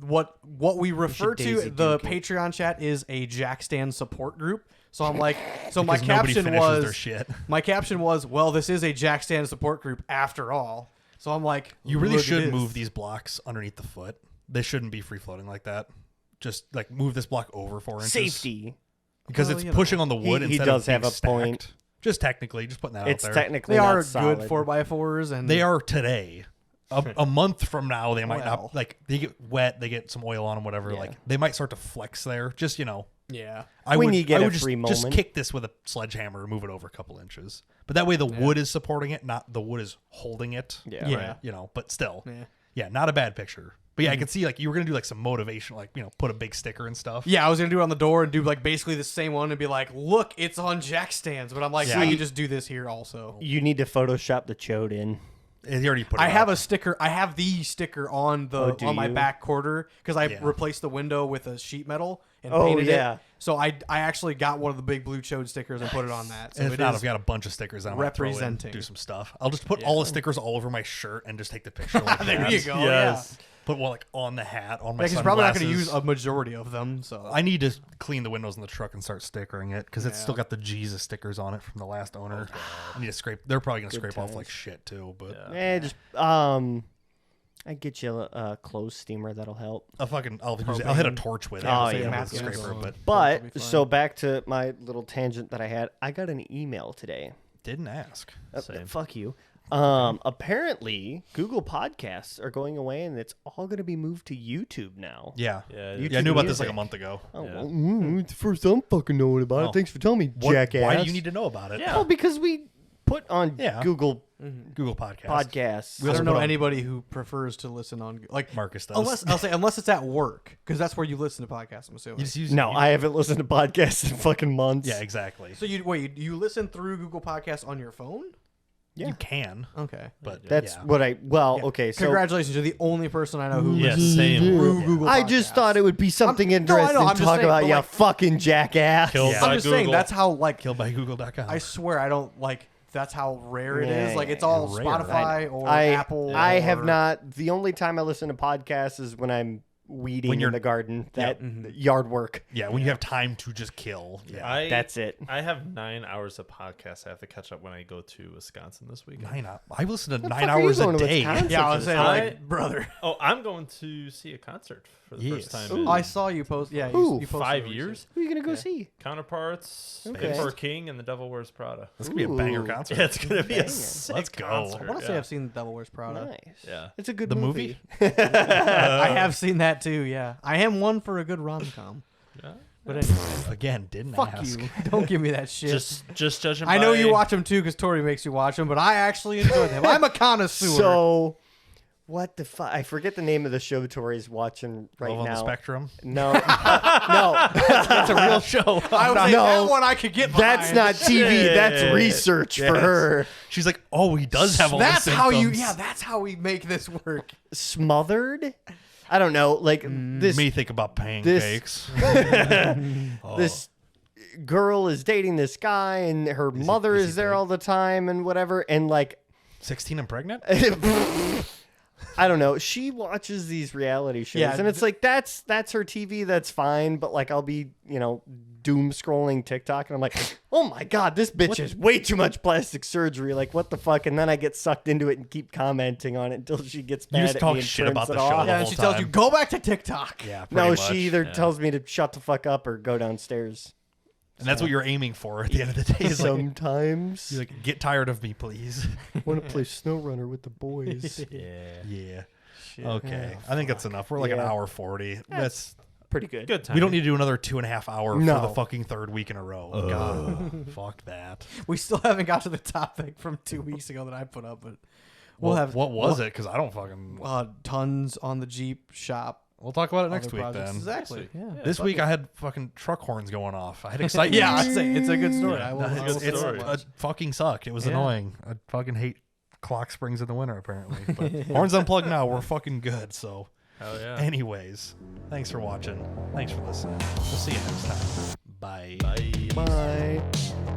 what we refer to Daisy the Duke it. Patreon chat is a Jack Stand support group. So I'm like, so my Because nobody caption finishes was their shit. my caption was, well, this is a Jack Stand support group after all. So I'm like, You really look at should this. move these blocks underneath the foot. They shouldn't be free floating like that. Just like move this block over 4 inches. Safety. Because Well, it's you know. pushing on the wood He instead does of being have a stacked. point. Just technically, just putting that It's out there. technically They not are solid. good 4x4s, and They are today. A month from now, they might Well. not like. They get wet. They get some oil on them. Whatever. Yeah. Like they might start to flex there. Just yeah. I When would, you get I a would free just moment. kick this with a sledgehammer and move it over a couple inches. But that way, the wood is supporting it, not the wood is holding it. Yeah. Yeah. Right? But still, Yeah. yeah, not a bad picture. But yeah, I could see like you were gonna do like some motivation, like put a big sticker and stuff. Yeah, I was gonna do it on the door and do like basically the same one and be like, look, it's on Jack Stands. But I'm like, Yeah. I can just do this here also. You need to Photoshop the chode in. He already put it I have up. a sticker. I have the sticker on do on my you? back quarter because I Yeah. replaced the window with a sheet metal and Oh, painted yeah. it. So I actually got one of the big blue chode stickers and put it on that. So And if it not, is I've got a bunch of stickers. I might throw in, representing. do some stuff. I'll just put all the stickers all over my shirt and just take the picture. Like there that. you go. Yes. Put one like on the hat, on my Because you're probably not going to sunglasses. use a majority of them. So I need to clean the windows in the truck and start stickering it because it's Yeah. still got the Jesus stickers on it from the last owner. I need to scrape. They're probably gonna scrape off times. like shit too. But Just I get you a clothes steamer that'll help. I'll hit a torch with it. Oh, so yeah. with Matt's the gonna scraper, go. but That'll be But fine. so back to my little tangent that I had. I got an email today. didn't ask. Same. Fuck you. Apparently, Google Podcasts are going away, and it's all going to be moved to YouTube now. Yeah, Yeah, yeah. I knew about this like a music. month ago. Oh, Yeah. well, it's the first I'm fucking knowing about Oh. it. Thanks for telling me, What- jackass. Why do you need to know about it? Yeah. Well, because we put on Yeah. Google Google Podcast. Podcasts. I also don't know put on- anybody who prefers to listen on like Marcus does. unless it's at work because that's where you listen to podcasts. I'm assuming. You just use No, you- I haven't listened to podcasts in fucking months. Yeah, exactly. So you listen through Google Podcasts on your phone? Yeah. You can, Okay. but That's yeah. what I. Well, Yeah. okay. So Congratulations, you're the only person I know who Yeah, listens same. through Yeah. Google. I just Podcasts. thought it would be something no, I know, interesting I'm to just talk saying, about. but, You like- fucking jackass. Killed Yeah. by I'm just saying Google. that's how like killed by Google.com. I swear I don't like that's how rare it Yeah, is. Like yeah, it's all rare. Spotify or I Apple. I have or- not. The only time I listen to podcasts is when I'm weeding When in you're- the garden. That mhm. yard work. yeah, when you have time to just kill. Yeah, That's it. I have 9 hours of podcasts I have to catch up when I go to Wisconsin this weekend. I listen to The 9 fuck are you hours a going to day. Wisconsin? Yeah, I was saying I- like brother. Oh, I'm going to see a concert for the first Yes. time Ooh. in I saw you post. Yeah, Who? you posted 5 it years. Who are you gonna go Yeah. see? Counterparts, Okay. Fit for a King, and The Devil Wears Prada. That's gonna be a banger Ooh. concert. Yeah, it's gonna be a Banger. sick Let's go. concert. I want to say I've seen The Devil Wears Prada. Nice. Yeah. It's a good The movie. I have seen that too. Yeah, I am one for a good rom com. Yeah. But anyway, Again, didn't fuck ask. you. Don't give me that shit. Just judging. I know by- you watch them too because Tori makes you watch them, but I actually enjoy them. I'm a connoisseur. So, what the fuck? I forget the name of the show Tori's watching right Love on the now. Spectrum. No, no, That's a real show. I would say No, that one I could get behind. that's not TV. That's Shit. research for Yes. her. She's like, oh, he does have all That's the how you. symptoms. Yeah, that's how we make this work. Smothered. I don't know. Like this. Me think about pancakes. Oh. This girl is dating this guy, and her mother is is he there big? all the time, and whatever. And like, 16 and pregnant? I don't know. She watches these reality shows, Yeah, and it's like that's her TV. That's fine, but like I'll be doom scrolling TikTok, and I'm like, oh my god, this bitch has way too much plastic surgery. Like what the fuck? And then I get sucked into it and keep commenting on it until she gets You mad just at talk me and shit turns about it the show off. the Yeah, whole and she tells you time. go back to TikTok. Yeah, pretty No, much. she either tells me to shut the fuck up or go downstairs. And that's what you're aiming for at the end of the day. Is like, Sometimes you're like, get tired of me, please. want to play SnowRunner with the boys. Yeah. Okay. I think that's enough. We're like an Yeah. hour 40. That's Pretty good. Good time. we don't need to do another 2.5 hour No. for the fucking third week in a row. God, fuck that. We still haven't got to the topic from 2 weeks ago that I put up, but we'll have what was it? Because I don't fucking. tons on the Jeep shop. We'll talk about it next other week projects. then. Exactly. Yeah. This week I had fucking truck horns going off. I had excitement. Yeah, I say it's a good story. I will, that's a I will good say It's that story. much. it fucking sucked. It was Yeah. annoying. I fucking hate clock springs in the winter apparently. But horns unplugged now. We're fucking good. So, Hell yeah. anyways, thanks for watching. Thanks for listening. We'll see you next time. Bye. Bye. Bye.